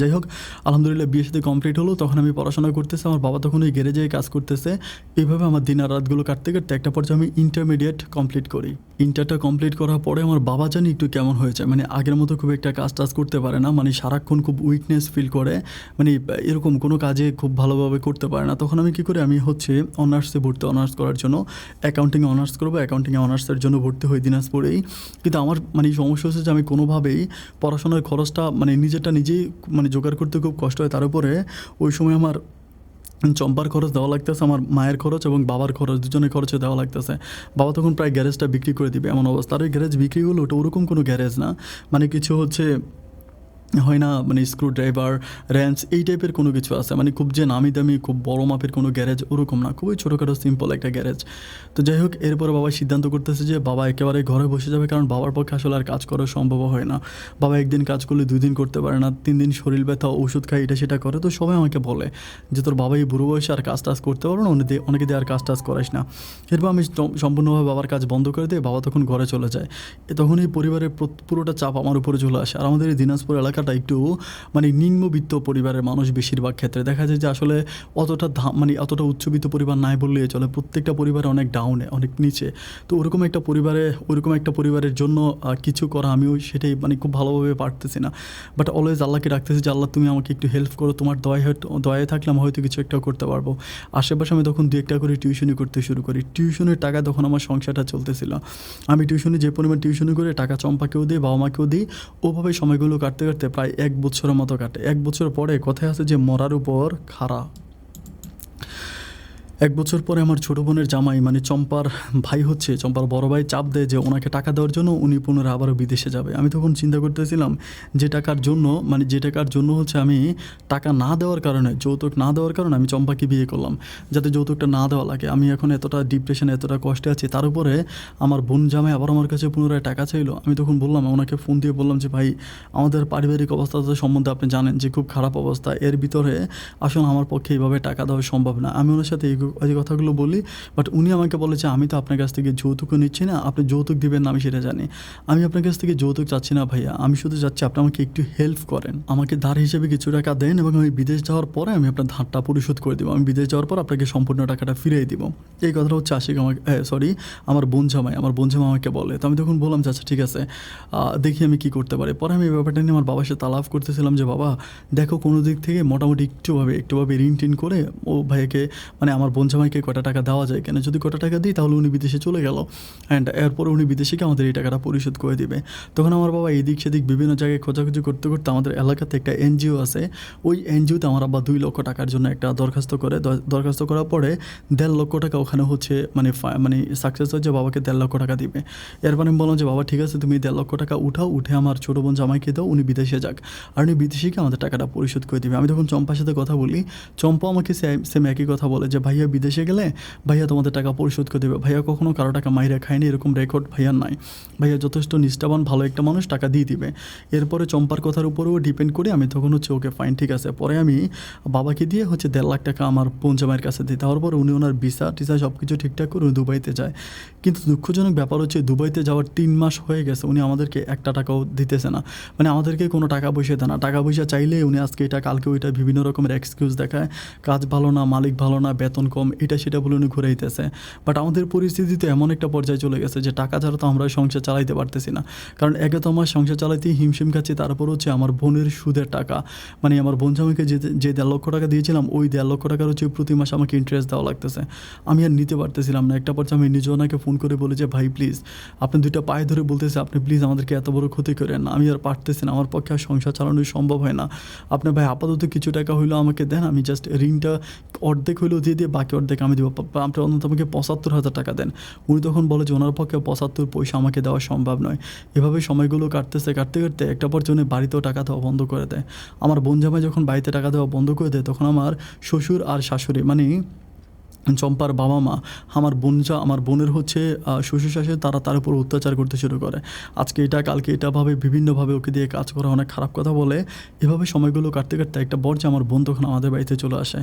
যাই হোক, আলহামদুলিল্লাহ বিয়ে সাথে কমপ্লিট হলো। তখন আমি পড়াশোনা করতেছি, আমার বাবা তখন ওই গ্যারেজে কাজ করতেছে। এইভাবে আমার দিন আর রাতগুলো কাটতে কাটতে একটা পর্যায়ে আমি ইন্টারমিডিয়েট কমপ্লিট করি। ইন্টারটা কমপ্লিট করার পরে আমার বাবা জানি একটু কেমন হয়েছে, আগের মতো খুব একটা কাজ টাজ করতে পারে না, সারাক্ষণ খুব উইকনেস ফিল করে, এরকম কোনো কাজে খুব ভালোভাবে করতে পারে না। তখন আমি কী করি, আমি হচ্ছে অনার্সে ভর্তি, অনার্স করার জন্য অ্যাকাউন্টিংয়ে অনার্স করবো। অ্যাকাউন্টিংয়ে অনার্সের জন্য ভর্তি হই দিনাজপুরেই। কিন্তু আমার সমস্যা হচ্ছে যে আমি কোনোভাবেই পড়াশোনার খরচটা নিজেরটা নিজেই জোগাড় করতে খুব কষ্ট হয়। তার উপরে ওই সময় আমার চম্পার খরচ দেওয়া লাগতেছে, আমার মায়ের খরচ এবং বাবার খরচ, দুজনের খরচে দেওয়া লাগতেছে। বাবা তখন প্রায় গ্যারেজটা বিক্রি করে দিবে এমন অবস্থা। আর ওই গ্যারেজ বিক্রি হলো, ওটা ওরকম কোনো গ্যারেজ না, কিছু হচ্ছে হয় না, স্ক্রু ড্রাইভার, র্যাঞ্চ, এই টাইপের কোনো কিছু আছে, খুব যে নামি দামি খুব বড় মাপের কোনো গ্যারেজ ওরকম না, খুবই ছোটোখাটো সিম্পল একটা গ্যারেজ। তো যাই হোক, এরপরে বাবা সিদ্ধান্ত করতেছে যে বাবা একেবারে ঘরে বসে যাবে, কারণ বাবার পক্ষে আসলে আর কাজ করা সম্ভব হয় না। বাবা একদিন কাজ করলে 2 দিন করতে পারে না, 3 দিন শরীর ব্যথা, ওষুধ খায়, এটা সেটা করে। তো সবাই আমাকে বলে যে তোর বাবা এই বুড়ো বয়সে আর কাজ টাজ করতে পারো না, অনেকে দিয়ে আর কাজ টাজ করাইস না। এরপর আমি সম্পূর্ণভাবে বাবার কাজ বন্ধ করে দিয়ে বাবা তখন ঘরে চলে যায়। তখন এই পরিবারের পুরোটা চাপ আমার উপরে চলে আসে। আর আমাদের এই দিনাজপুর এলাকাটা একটু নিম্নবিত্ত পরিবারের মানুষ, বেশিরভাগ ক্ষেত্রে দেখা যায় যে আসলে অতটা উচ্চবিত্ত পরিবার নাই বললেই চলে। প্রত্যেকটা পরিবারে অনেক ডাউনে, অনেক নিচে। তো ওরকম একটা পরিবারের জন্য কিছু করা আমিও সেটাই খুব ভালোভাবে পারতেছি না। বাট অলওয়েজ আল্লাহকে রাখতেছি যে আল্লাহ তুমি আমাকে একটু হেল্প করো, তোমার দয়ায় থাকলে আমি হয়তো কিছু একটা করতে পারবো। আশেপাশে আমি তখন 2-1টা করে টিউশনি করতে শুরু করি। টিউশনের টাকা তখন আমার সংসারটা চলতেছিল। আমি টিউশনি যে পরিমাণ টিউশনি করে টাকা চম্পাকেও দিই, বাবা মাকেও দিই, ওভাবে সময়গুলো কাটতে কাটতে প্রায় 1 বছরের মতো কাটে। 1 বছর পরে কথায় আছে যে মরার উপর খাড়া। 1 বছর পরে আমার ছোটো বোনের জামাই চম্পার ভাই হচ্ছে, চম্পার বড় ভাই চাপ দেয় যে ওনাকে টাকা দেওয়ার জন্য উনি পুনরায় আবারও বিদেশে যাবে। আমি তখন চিন্তা করতেছিলাম যে টাকার জন্য হচ্ছে আমি টাকা না দেওয়ার কারণে, যৌতুক না দেওয়ার কারণে আমি চম্পাকে বিয়ে করলাম, যাতে যৌতুকটা না দেওয়া লাগে। আমি এখন এতটা ডিপ্রেশনে, এতটা কষ্টে আছি, তার উপরে আমার বোন জামাই আবার আমার কাছে পুনরায় টাকা চাইলো। আমি তখন বললাম, ওনাকে ফোন দিয়ে বললাম যে ভাই, আমাদের পারিবারিক অবস্থা সম্বন্ধে আপনি জানেন যে খুব খারাপ অবস্থা, এর ভিতরে আসলে আমার পক্ষে এইভাবে টাকা দেওয়া সম্ভব না। আমি ওনার সাথে এই কথাগুলো বলি, বাট উনি আমাকে বলে যে আমি তো আপনার কাছ থেকে যৌতুকও নিচ্ছি না, আপনি যৌতুক দিবেন না আমি সেটা জানি, আমি আপনার কাছ থেকে যৌতুক চাচ্ছি না ভাইয়া, আমি শুধু চাচ্ছি আপনি আমাকে একটু হেল্প করেন, আমাকে ধার হিসেবে কিছু টাকা দেন, এবং আমি বিদেশ যাওয়ার পরে আমি আপনার ধারটা পরিশোধ করে দেবো, আমি বিদেশ যাওয়ার পর আপনাকে সম্পূর্ণ টাকাটা ফিরিয়ে দিব। এই কথাটা হচ্ছে আমার বোন জামাই আমাকে বলে। তো আমি তখন বললাম যে আচ্ছা ঠিক আছে, দেখি আমি কী করতে পারি। পরে আমি এই ব্যাপারটা নিয়ে আমার বাবার সাথে আলাপ করতেছিলাম যে বাবা দেখো, কোনো দিক থেকে মোটামুটি একটুভাবে ঋণ করে ও ভাইকে আমার বোন জামাইকে কটা টাকা দেওয়া যায় কেন, যদি কটা টাকা দিই তাহলে উনি বিদেশে চলে গেল, অ্যান্ড এরপরে উনি বিদেশে গিয়ে আমাদের এই টাকাটা পরিশোধ করে দিবে। তখন আমার বাবা এদিক সেদিক বিভিন্ন জায়গায় খোঁজাখুঁজি করতে করতে আমাদের এলাকাতে একটা এনজিও আছে, ওই এনজিওতে আমার আব্বা 2 লক্ষ টাকার জন্য একটা দরখাস্ত করার পরে 1.5 লক্ষ টাকা ওখানে হচ্ছে সাকসেস হচ্ছে, বাবাকে 1.5 লক্ষ টাকা দিবে। এরপর আমি বললাম যে বাবা ঠিক আছে, তুমি 1.5 লক্ষ টাকা উঠে আমার ছোটো বোন জামাইকে দাও, উনি বিদেশে যাক, আর উনি বিদেশে গিয়ে আমাদের টাকাটা পরিশোধ করে দিবে। আমি তখন চম্পার সাথে কথা বলি, চম্পা আমাকে সেম একই কথা বলে যে ভাইয়া বিদেশে গেলে ভাইয়া তোমাদের টাকা পরিশোধ করে দেবে, ভাইয়া কখনো কারো টাকা মাইরা খায়নি, এরকম রেকর্ড ভাইয়ার নাই, ভাইয়া যথেষ্ট নিষ্ঠাবান ভালো একটা মানুষ, টাকা দিয়ে দিবে। এরপরে চম্পার কথার উপরেও ডিপেন্ড করে আমি তখন হচ্ছে ওকে ফাইন ঠিক আছে। পরে আমি বাবাকে দিয়ে হচ্ছে 1.5 লাখ টাকা আমার বোন জামাইয়ের কাছে দিই। তার পর উনি ওনার ভিসা টিসা সব কিছু ঠিকঠাক করে উনি দুবাইতে যায়। কিন্তু দুঃখজনক ব্যাপার হচ্ছে দুবাইতে যাওয়ার 3 মাস হয়ে গেছে, উনি আমাদেরকে একটা টাকাও দিতেছে না, আমাদেরকে কোনো টাকা পয়সা দেয় না। টাকা পয়সা চাইলে উনি আজকে এটা কালকে ওইটা বিভিন্ন রকমের এক্সকিউজ দেখায়, কাজ ভালো না, মালিক ভালো না, বেতন কম, এটা সেটা বলে উনি ঘুরাইতেছে। বাট আমাদের পরিস্থিতি তো এমন একটা পর্যায়ে চলে গেছে যে টাকা ছাড়া তো আমরা সংসার চালাইতে পারতেছি না। কারণ একে তো আমার সংসার চালাইতেই হিমশিম খাচ্ছি, তারপর হচ্ছে আমার বোনের সুদের টাকা, মানে আমার বোন জামাইকে যে 1.5 লক্ষ টাকা দিয়েছিলাম, ওই 1.5 লক্ষ টাকার হচ্ছে প্রতি মাসে আমাকে ইন্টারেস্ট দেওয়া লাগতেছে। আমি আর নিতে পারতেছিলাম না। একটা পর্যায়ে আমি নিজে ওনাকে ফোন করে বলি যে ভাই প্লিজ, আপনি 2টা পায়ে ধরে বলতেছে, আপনি প্লিজ আমাদেরকে এত বড় ক্ষতি করেন না, আমি আর পারতেছি না, আমার পক্ষে আর সংসার চালানো সম্ভব হয় না। আপনি ভাই আপাতত কিছু টাকা হইলেও আমাকে দেন, আমি জাস্ট ঋণটা অর্ধেক হইলেও দিয়ে বাকি অর্ধেক আমি দেবো, আপনি অন্তত আমাকে 75,000 টাকা দেন। উনি তখন বলে যে ওনার পক্ষে 75 পয়সা আমাকে দেওয়া সম্ভব নয়। এভাবে সময়গুলো কাটতে কাটতে একটা পর্যন্ত বাড়িতেও টাকা দেওয়া বন্ধ করে দেয়। আমার বোন জামাই যখন বাড়িতে টাকা দেওয়া বন্ধ করে দেয়, তখন আমার শ্বশুর আর শাশুড়ি, মানে চম্পার বাবা মা, আমার বোনের হচ্ছে শ্বশুর শাশুড়ি, তারা তার উপর অত্যাচার করতে শুরু করে। আজকে এটা কালকে এটা ভাবে, বিভিন্নভাবে ওকে দিয়ে কাজ করা, অনেক খারাপ কথা বলে। এভাবে সময়গুলো কাটতে একটা পর্যায়ে আমার বোন তখন আমাদের বাড়িতে চলে আসে।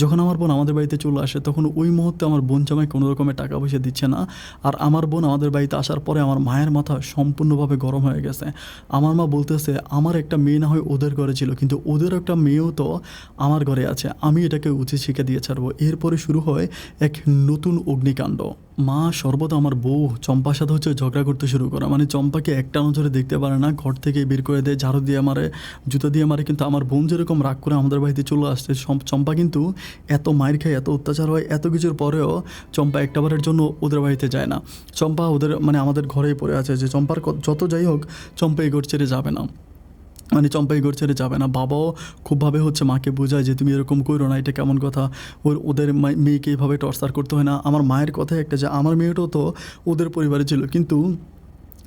যখন আমার বোন আমাদের বাড়িতে চলে আসে, তখন ওই মুহূর্তে আমার বোন জামাই কোনো রকমের টাকা পয়সা দিচ্ছে না। আর আমার বোন আমাদের বাড়িতে আসার পরে আমার মায়ের মাথা সম্পূর্ণভাবে গরম হয়ে গেছে। আমার মা বলতেছে আমার একটা মেয়ে না হয় ওদের ঘরে ছিল, কিন্তু ওদের একটা মেয়েও তো আমার ঘরে আছে, আমি এটাকে উচিত শিক্ষা দিয়ে ছাড়বো। এরপরে শুরু হয় এক নতুন অগ্নিকাণ্ড। মা সর্বদা আমার বউ চম্পার সাথে হচ্ছে ঝগড়া করতে শুরু করে, মানে চম্পাকে একটা নজরে দেখতে পারে না, ঘর থেকে বের করে দেয়, ঝাড়ু দিয়ে মারে, জুতো দিয়ে মারে। কিন্তু আমার বোন যেরকম রাগ করে আমাদের বাড়িতে চলে আসছে, চম্পা কিন্তু এত মায়ের খায়, এত অত্যাচার হয়, এত কিছুর পরেও চম্পা একটাবারের জন্য ওদের বাড়িতে যায় না। চম্পা ওদের মানে আমাদের ঘরেই পড়ে আছে, যে চম্পার যত যাই হোক চম্পা এই ঘর ছেড়ে যাবে না, মানে চম্পা এই ঘর ছেড়ে যাবে না। বাবাও খুবভাবে হচ্ছে মাকে বোঝায় যে তুমি এরকম করো না, এটা কেমন কথা, ওদের মেয়েকে এইভাবে টর্চার করতে হয় না। আমার মায়ের কথাই একটা, যে আমার মেয়েটাও তো ওদের পরিবারে ছিল, কিন্তু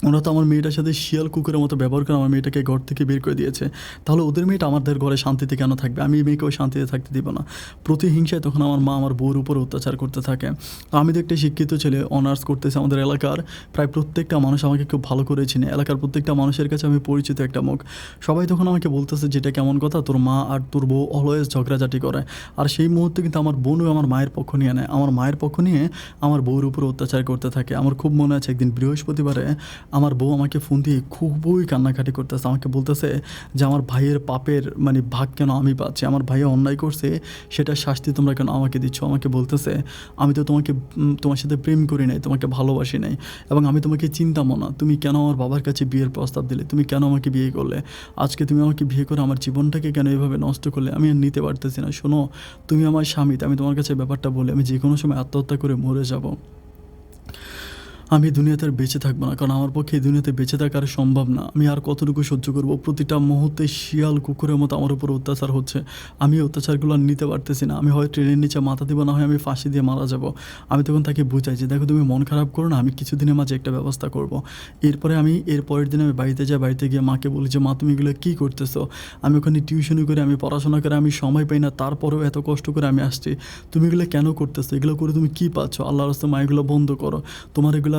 ওরা তো আমার মেয়েটার সাথে শিয়াল কুকুরের মতো ব্যবহার করে আমার মেয়েটাকে ঘর থেকে বের করে দিয়েছে। তাহলে ওদের মেয়েটা আমাদের ঘরে শান্তিতে কেন থাকবে? আমি এই মেয়েকেও শান্তিতে থাকতে দিব না। প্রতিহিংসায় তখন আমার মা আমার বউর উপর অত্যাচার করতে থাকে। আমি তো একটা শিক্ষিত ছেলে, অনার্স করতেছে, আমাদের এলাকার প্রায় প্রত্যেকটা মানুষ আমাকে খুব ভালো করে চিনে, এলাকার প্রত্যেকটা মানুষের কাছে আমি পরিচিত একটা মুখ। সবাই তখন আমাকে বলতেছে যেটা কেমন কথা, তোর মা আর তোর বউ অলওয়েজ ঝগড়াঝাটি করে। আর সেই মুহূর্তে কিন্তু আমার বোনও আমার মায়ের পক্ষ নিয়ে নেয়, আমার মায়ের পক্ষ নিয়ে আমার বউর উপর অত্যাচার করতে থাকে। আমার খুব মনে আছে একদিন বৃহস্পতিবারে আমার বউ আমাকে ফোন দিয়ে খুবই কান্নাকাটি করতেছে, আমাকে বলতেছে যে আমার ভাইয়ের পাপের মানে ভাগ কেন আমি পাচ্ছি, আমার ভাইয়া অন্যায় করছে, সেটার শাস্তি তোমরা কেন আমাকে দিচ্ছ। আমাকে বলতেছে আমি তো তোমার সাথে প্রেম করি নাই, তোমাকে ভালোবাসি নাই, এবং আমি তোমাকে চিন্তামও না, তুমি কেন আমার বাবার কাছে বিয়ের প্রস্তাব দিলে, তুমি কেন আমাকে বিয়ে করলে, আজকে তুমি আমাকে বিয়ে করে আমার জীবনটাকে কেন এভাবে নষ্ট করলে, আমি আর নিতে পারতেছি না। শোনো, তুমি আমার স্বামী, আমি তোমার কাছে ব্যাপারটা বলে আমি যে কোনো সময় আত্মহত্যা করে মরে যাব। আমি দুনিয়াতে আর বেঁচে থাকবো না, কারণ আমার পক্ষে এই দুনিয়াতে বেঁচে থাকা আর সম্ভব না। আমি আর কতটুকু সহ্য করবো? প্রতিটা মুহূর্তে শিয়াল কুকুরের মতো আমার উপর অত্যাচার হচ্ছে, আমি অত্যাচারগুলো আর নিতে পারতেছি না। আমি হয় ট্রেনের নিচে মাথা দিব, না হয় আমি ফাঁসি দিয়ে মারা যাব। আমি তখন তাকে বুঝাই যে দেখো তুমি মন খারাপ করো না, আমি কিছুদিনের মাঝে একটা ব্যবস্থা করব। এরপরে আমি এর পরের দিন আমি বাড়িতে যাই, বাড়িতে গিয়ে মাকে বলি যে মা তুমি এগুলো কী করতেছো, আমি ওখানে টিউশনি করে, আমি পড়াশোনা করে, আমি সময় পাই না, তারপরেও এত কষ্ট করে আমি আসছি, তুমি এগুলো কেন করতেছো, এগুলো করে তুমি কী পাচ্ছ? আল্লাহর রাস্তায় মা এগুলো বন্ধ করো, তোমার এগুলোর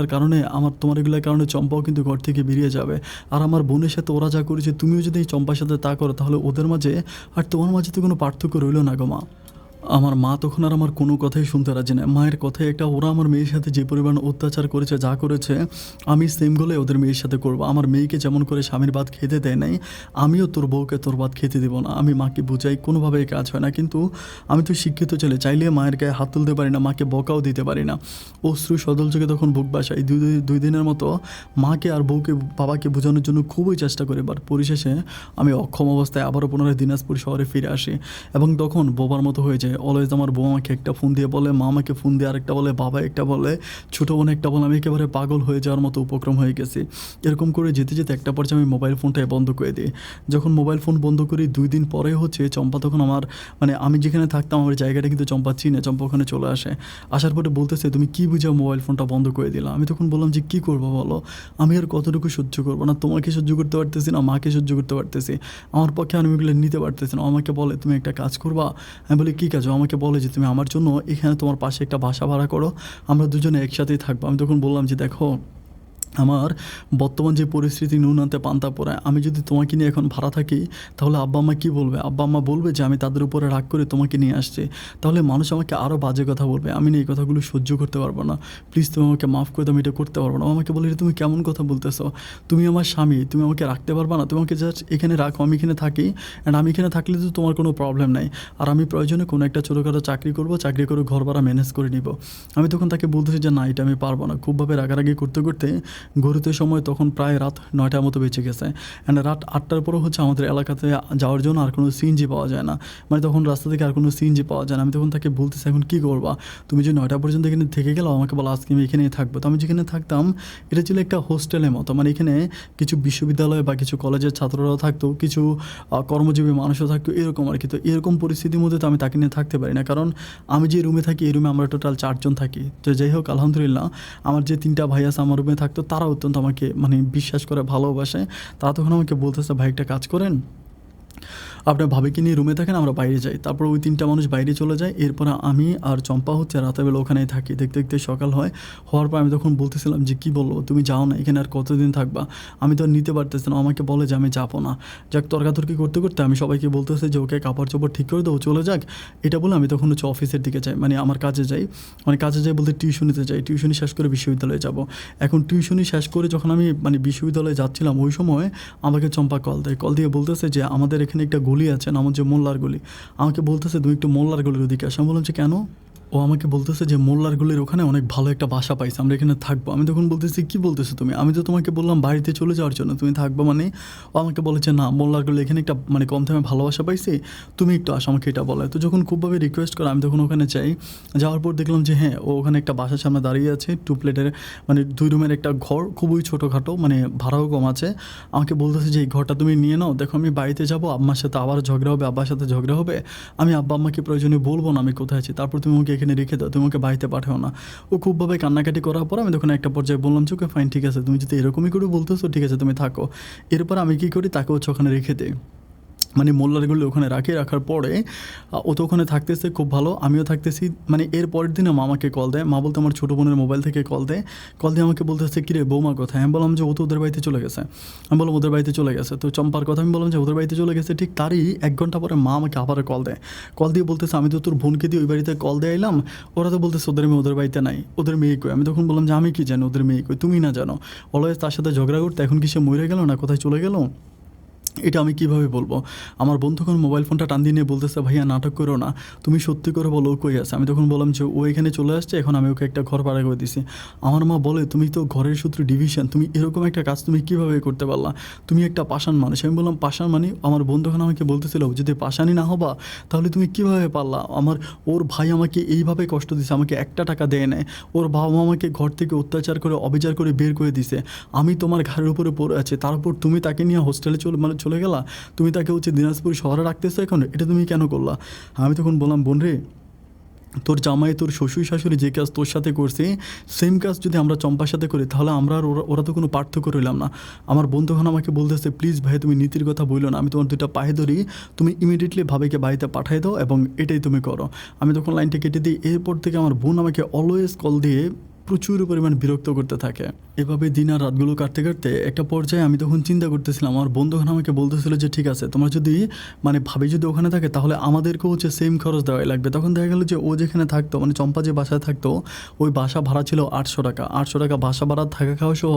কারণে চম্পাও কিন্তু ঘর থেকে বেরিয়ে যাবে। আর আমার বোনের সাথে ওরা যা করেছে, তুমিও যদি এই চম্পার সাথে তা করো, তাহলে ওদের মাঝে আর তোমার মাঝে তো কোনো পার্থক্য রইল না গো মা। আমার মা তখন আর আমার কোনো কথাই শুনতে রাজি না। মায়ের কথাই একটা, ওরা আমার মেয়ের সাথে যে পরিমাণ অত্যাচার করেছে, যা করেছে, আমি সেম গোলে ওদের মেয়ের সাথে করবো। আমার মেয়েকে যেমন করে স্বামীর ভাত খেতে দেয় নাই, আমিও তোর বউকে তোর ভাত খেতে দেবো না। আমি মাকে বুঝাই, কোনোভাবেই কাজ হয় না। কিন্তু আমি তো শিক্ষিত ছেলে, চাইলে মায়ের গায়ে হাত তুলতে পারি না, মাকে বকাও দিতে পারি না। অশ্রু সদল চোখে তখন বুক বাসাই। দুই দিনের মতো মাকে আর বউকে বাবাকে বোঝানোর জন্য খুবই চেষ্টা করি, বাট পরিশেষে আমি অক্ষম অবস্থায় আবারও পুনরায় দিনাজপুর শহরে ফিরে আসি। এবং তখন বোবার মতো হয়ে যায়। অলওয়েজ আমার বউ আমাকে একটা ফোন দিয়ে বলে, মা আমাকে ফোন দিয়ে আরেকটা বলে, বাবা একটা বলে, ছোটো বোন একটা বলে, আমি একেবারে পাগল হয়ে যাওয়ার মতো উপক্রম হয়ে গেছি। এরকম করে যেতে যেতে একটা পর্যায়ে আমি মোবাইল ফোনটাই বন্ধ করে দিই। যখন মোবাইল ফোন বন্ধ করি 2 দিন পরে হচ্ছে চম্পা তখন আমার মানে আমি যেখানে থাকতাম আমার জায়গাটা কিন্তু চম্পা চিনে, চম্পা ওখানে চলে আসে। আসার পরে বলতেছে তুমি কী বুঝে মোবাইল ফোনটা বন্ধ করে দিলাম। আমি তখন বললাম যে কী করবো বলো, আমি আর কতটুকু সহ্য করবো না, তোমাকে সহ্য করতে পারতেছি না, মাকে সহ্য করতে পারতেছি, আমার পক্ষে আমি এগুলো নিতে পারতেছি না। আমাকে বলে তুমি একটা কাজ করবা। আমি বলি কী কাজ? আমাকে বলে যে তুমি আমার জন্য এখানে তোমার পাশে একটা বাসা ভাড়া করো, আমরা দুজনে একসাথেই থাকবো। আমি তখন বললাম যে দেখো আমার বর্তমান যে পরিস্থিতি নুন আনতে পান্তা পোড়ায়, আমি যদি তোমাকে নিয়ে এখন ভাড়া থাকি তাহলে আব্বা আম্মা কী বলবে? আব্বা আম্মা বলবে যে আমি তাদের উপরে রাগ করে তোমাকে নিয়ে আসছি। তাহলে মানুষ আমাকে আরও বাজে কথা বলবে। আমি না এই কথাগুলো সহ্য করতে পারবো না। প্লিজ তুমি আমাকে মাফ করে দাও, আমি এটা করতে পারবো না। ও আমাকে বলে, এটা তুমি কেমন কথা বলতেছো? তুমি আমার স্বামী, তুমি আমাকে রাখতে পারবা না? তুমি আমাকে জাস্ট এখানে রাখো, আমি এখানে থাকি, অ্যান্ড আমি এখানে থাকলে তো তোমার কোনো প্রবলেম নাই। আর আমি প্রয়োজনে কোনো একটা ছোটোখাটো চাকরি করবো, চাকরি করে ঘর ভাড়া ম্যানেজ করে নিব। আমি তখন তাকে বলতেছি যে না, এটা আমি পারবো না। খুবভাবে রাগারাগি করতে করতে ঘড়িতে সময় তখন প্রায় রাত 9টার মতো বেঁচে গেছে। অ্যান্ড রাত 8টার পরও হচ্ছে আমাদের এলাকাতে যাওয়ার জন্য আর কোনো সিএনজি পাওয়া যায় না। মানে তখন রাস্তা থেকে আর কোনো সিএনজি পাওয়া যায় না। আমি তখন তাকে বলতেছি, এখন কী করবা? তুমি যে 9টা পর্যন্ত এখানে থেকে গেলো, আমাকে বলো আজকে আমি এখানেই থাকবো। তো আমি যেখানে থাকতাম এটা ছিল একটা হোস্টেলের মতো। মানে এখানে কিছু বিশ্ববিদ্যালয় বা কিছু কলেজের ছাত্ররাও থাকতো, কিছু কর্মজীবী মানুষও থাকতো, এরকম আর কি। তো এরকম পরিস্থিতির মধ্যে তো আমি তাকে নিয়ে থাকতে পারি না, কারণ আমি যে রুমে থাকি এই রুমে আমরা টোটাল 4 জন থাকি। তো যাই হোক, আলহামদুলিল্লাহ আমার যে 3টা ভাই আছে আমার রুমে থাকতো, তারা অত্যন্ত আমাকে মানে বিশ্বাস করে, ভালোবাসে। তারা তখন আমাকে বলতেছে, ভাই একটা কাজ করেন, আপনার ভাবিকে নিয়ে রুমে থাকেন, আমরা বাইরে যাই। তারপর ওই 3টা মানুষ বাইরে চলে যায়। এরপরে আমি আর চম্পা হচ্ছে রাতেরবেলা ওখানেই থাকি। দেখতে দেখতে সকাল হয়। হওয়ার পর আমি তখন বলতেছিলাম যে কী বলবো, তুমি যাও না, এখানে আর কতদিন থাকবা? আমি তো আর নিতে পারতেছি না। আমাকে বলে যে আমি যাবো না। যাক, তর্কাতর্কি করতে করতে আমি সবাইকে বলতেছি যে ওকে কাপড় চোপড় ঠিক করে দাও, চলে যাক। এটা বলে আমি তখন হচ্ছে অফিসের দিকে যাই, মানে আমার কাজে যাই। মানে কাজে যাই বলতে টিউশনিতে যাই। টিউশনি শেষ করে বিশ্ববিদ্যালয়ে যাব। এখন টিউশনি শেষ করে যখন আমি মানে বিশ্ববিদ্যালয়ে যাচ্ছিলাম, ওই সময় আমাকে চম্পা কল দেয়। কল দিয়ে বলতেছে যে আমাদের এখানে একটা গলি আছে, নাম হচ্ছে মোল্লার গলি। আমাকে বলতেছে তুমি একটু মোল্লার গলির ওদিকে আসো। আমি বললাম যে কেন? ও আমাকে বলতেছে যে মোল্লার গলির ওখানে অনেক ভালো একটা বাসা পাইছে, আমরা এখানে থাকবো। আমি তখন বলতেছি কী বলতেছো তুমি? আমি তো তোমাকে বললাম বাড়িতে চলে যাওয়ার জন্য, তুমি থাকবো মানে? ও আমাকে বলে যে না, মোল্লার গলি এখানে একটা মানে কম দামে ভালো বাসা পাইছি, তুমি একটু আসো, আমাকে এটা বলে। তো যখন খুবভাবে রিকোয়েস্ট করে আমি তখন ওখানে যাই। যাওয়ার পর দেখলাম যে হ্যাঁ, ও ওখানে একটা বাসার সামনে দাঁড়িয়ে আছে, 2 প্লেটের মানে 2 রুমের একটা ঘর, খুবই ছোটোখাটো, মানে ভাড়াও কম আছে। আমাকে বলতেছে যে এই ঘরটা তুমি নিয়ে নাও, দেখো আমি বাড়িতে যাবো, আম্মার সাথে আবার ঝগড়া হবে, আব্বার সাথে ঝগড়া হবে, আমি আব্বা আম্মাকে প্রয়োজনে বলবো না আমি কোথায় আছি, তারপর তুমি আমাকে এখানে রেখে দাও, তুমি আমাকে বাড়িতে পাঠাও না। ও খুবভাবে কান্নাকাটি করার পর আমি তখন একটা পর্যায়ে বললাম যে ওকে ফাইন, ঠিক আছে, তুমি যদি এরকমই করে বলতেছো, ঠিক আছে তুমি থাকো। এরপর আমি কী করি, তাকে হচ্ছে ওখানে রেখে দিই। মানে মোল্লারগুলো ওখানে রাখার পরে ও তো ওখানে থাকতেছে খুব ভালো, আমিও থাকতেছি। মানে এর পরের দিনে মা আমাকে কল দেয়। মা বলতে আমার ছোটো বোনের মোবাইল থেকে কল দেয়। কল দিয়ে আমাকে বলতেছে কিরে বৌমা কোথায়? আমি বললাম যে ও তো ওদের বাড়িতে চলে গেছে। আমি বললাম ওদের বাড়িতে চলে গেছে, তো চম্পার কথা আমি বললাম যে ওদের বাড়িতে চলে গেছে। ঠিক তারই 1 ঘন্টা পরে মা আমাকে আবার কল দেয়। কল দিয়ে বলতেছে আমি তো তোর বোনকে দিয়ে ওই বাড়িতে কল দিয়ে এলাম, ওরা তো বলতেছে ওদের মেয়ে ওদের বাড়িতে নাই, ওদের মেয়ে কই? আমি তখন বললাম যে আমি কি জানি ওদের মেয়ে কই, তুমি না জানো? অলওয়েজ তার সাথে ঝগড়া করতে, এখন কি সে মরে গেল না কোথায় চলে গেল? এটা আমি কীভাবে বলবো? আমার বোন তখন মোবাইল ফোনটা টান দিয়ে নিয়ে বলতেছে ভাইয়া নাটক করো না, তুমি সত্যি করে বলো ও কই আছে? আমি তখন বললাম যে ও এখানে চলে আসছে, এখন আমি ওকে একটা ঘর ভাড়া করে দিছি। আমার মা বলে তুমি তো ঘরের সূত্রে ডিভিশন, তুমি এরকম একটা কাজ তুমি কীভাবে করতে পারলা? তুমি একটা পাষাণ মানুষ। আমি বললাম পাষাণ মানে? আমার বন্ধু তখন আমাকে বলতেছিল যদি পাষাণই না হবা তাহলে তুমি কীভাবে পারলা? ওর ভাই আমাকে এইভাবে কষ্ট দিছে, আমাকে একটা টাকা দেয় নেয়, ওর বাবা মা আমাকে ঘর থেকে অত্যাচার করে অবিচার করে বের করে দিছে, আমি তোমার ঘাড়ের উপরে পড়ে আছি, তার উপর তুমি তাকে নিয়ে হোস্টেলে চলে গেলা, তুমি তাকে হচ্ছে দিনাজপুর শহরে রাখতেছো, এখন এটা তুমি কেন করলা? আমি তখন বললাম বোন রে, তোর জামাই তোর শ্বশুর শাশুড়ি যে কাজ তোর সাথে করছে সেম কাজ যদি আমরা চম্পার সাথে করি তাহলে আমরা আর ওরা তো কোনো পার্থক্য রইলাম না। আমার বন্ধু তখন আমাকে বলতেছে প্লিজ ভাই তুমি নীতির কথা বললো না, আমি তোমার 2টা পায়ে ধরি, তুমি ইমিডিয়েটলি ভাবিকে বাড়িতে পাঠিয়ে দাও এবং এটাই তুমি করো। আমি তখন লাইনটা কেটে দিই। এরপর থেকে আমার বোন আমাকে অলওয়েজ কল দিয়ে প্রচুর পরিমাণ বিরক্ত করতে থাকে। এভাবে দিন আর রাতগুলো কাটতে কাটতে একটা পর্যায়ে আমি তখন চিন্তা করতেছিলাম, আমার বন্ধু তখন আমাকে বলতেছিল যে ঠিক আছে তোমরা যদি মানে ভাবি যদি ওখানে থাকে তাহলে আমাদেরকেও হচ্ছে সেম খরচ দেওয়াই লাগবে। তখন দেখা গেলো যে ও যেখানে থাকতো মানে চম্পা যে বাসায় থাকতো ওই বাসা ভাড়া ছিল 800 টাকা। 800 টাকা বাসা ভাড়া, থাকা খাওয়া সহ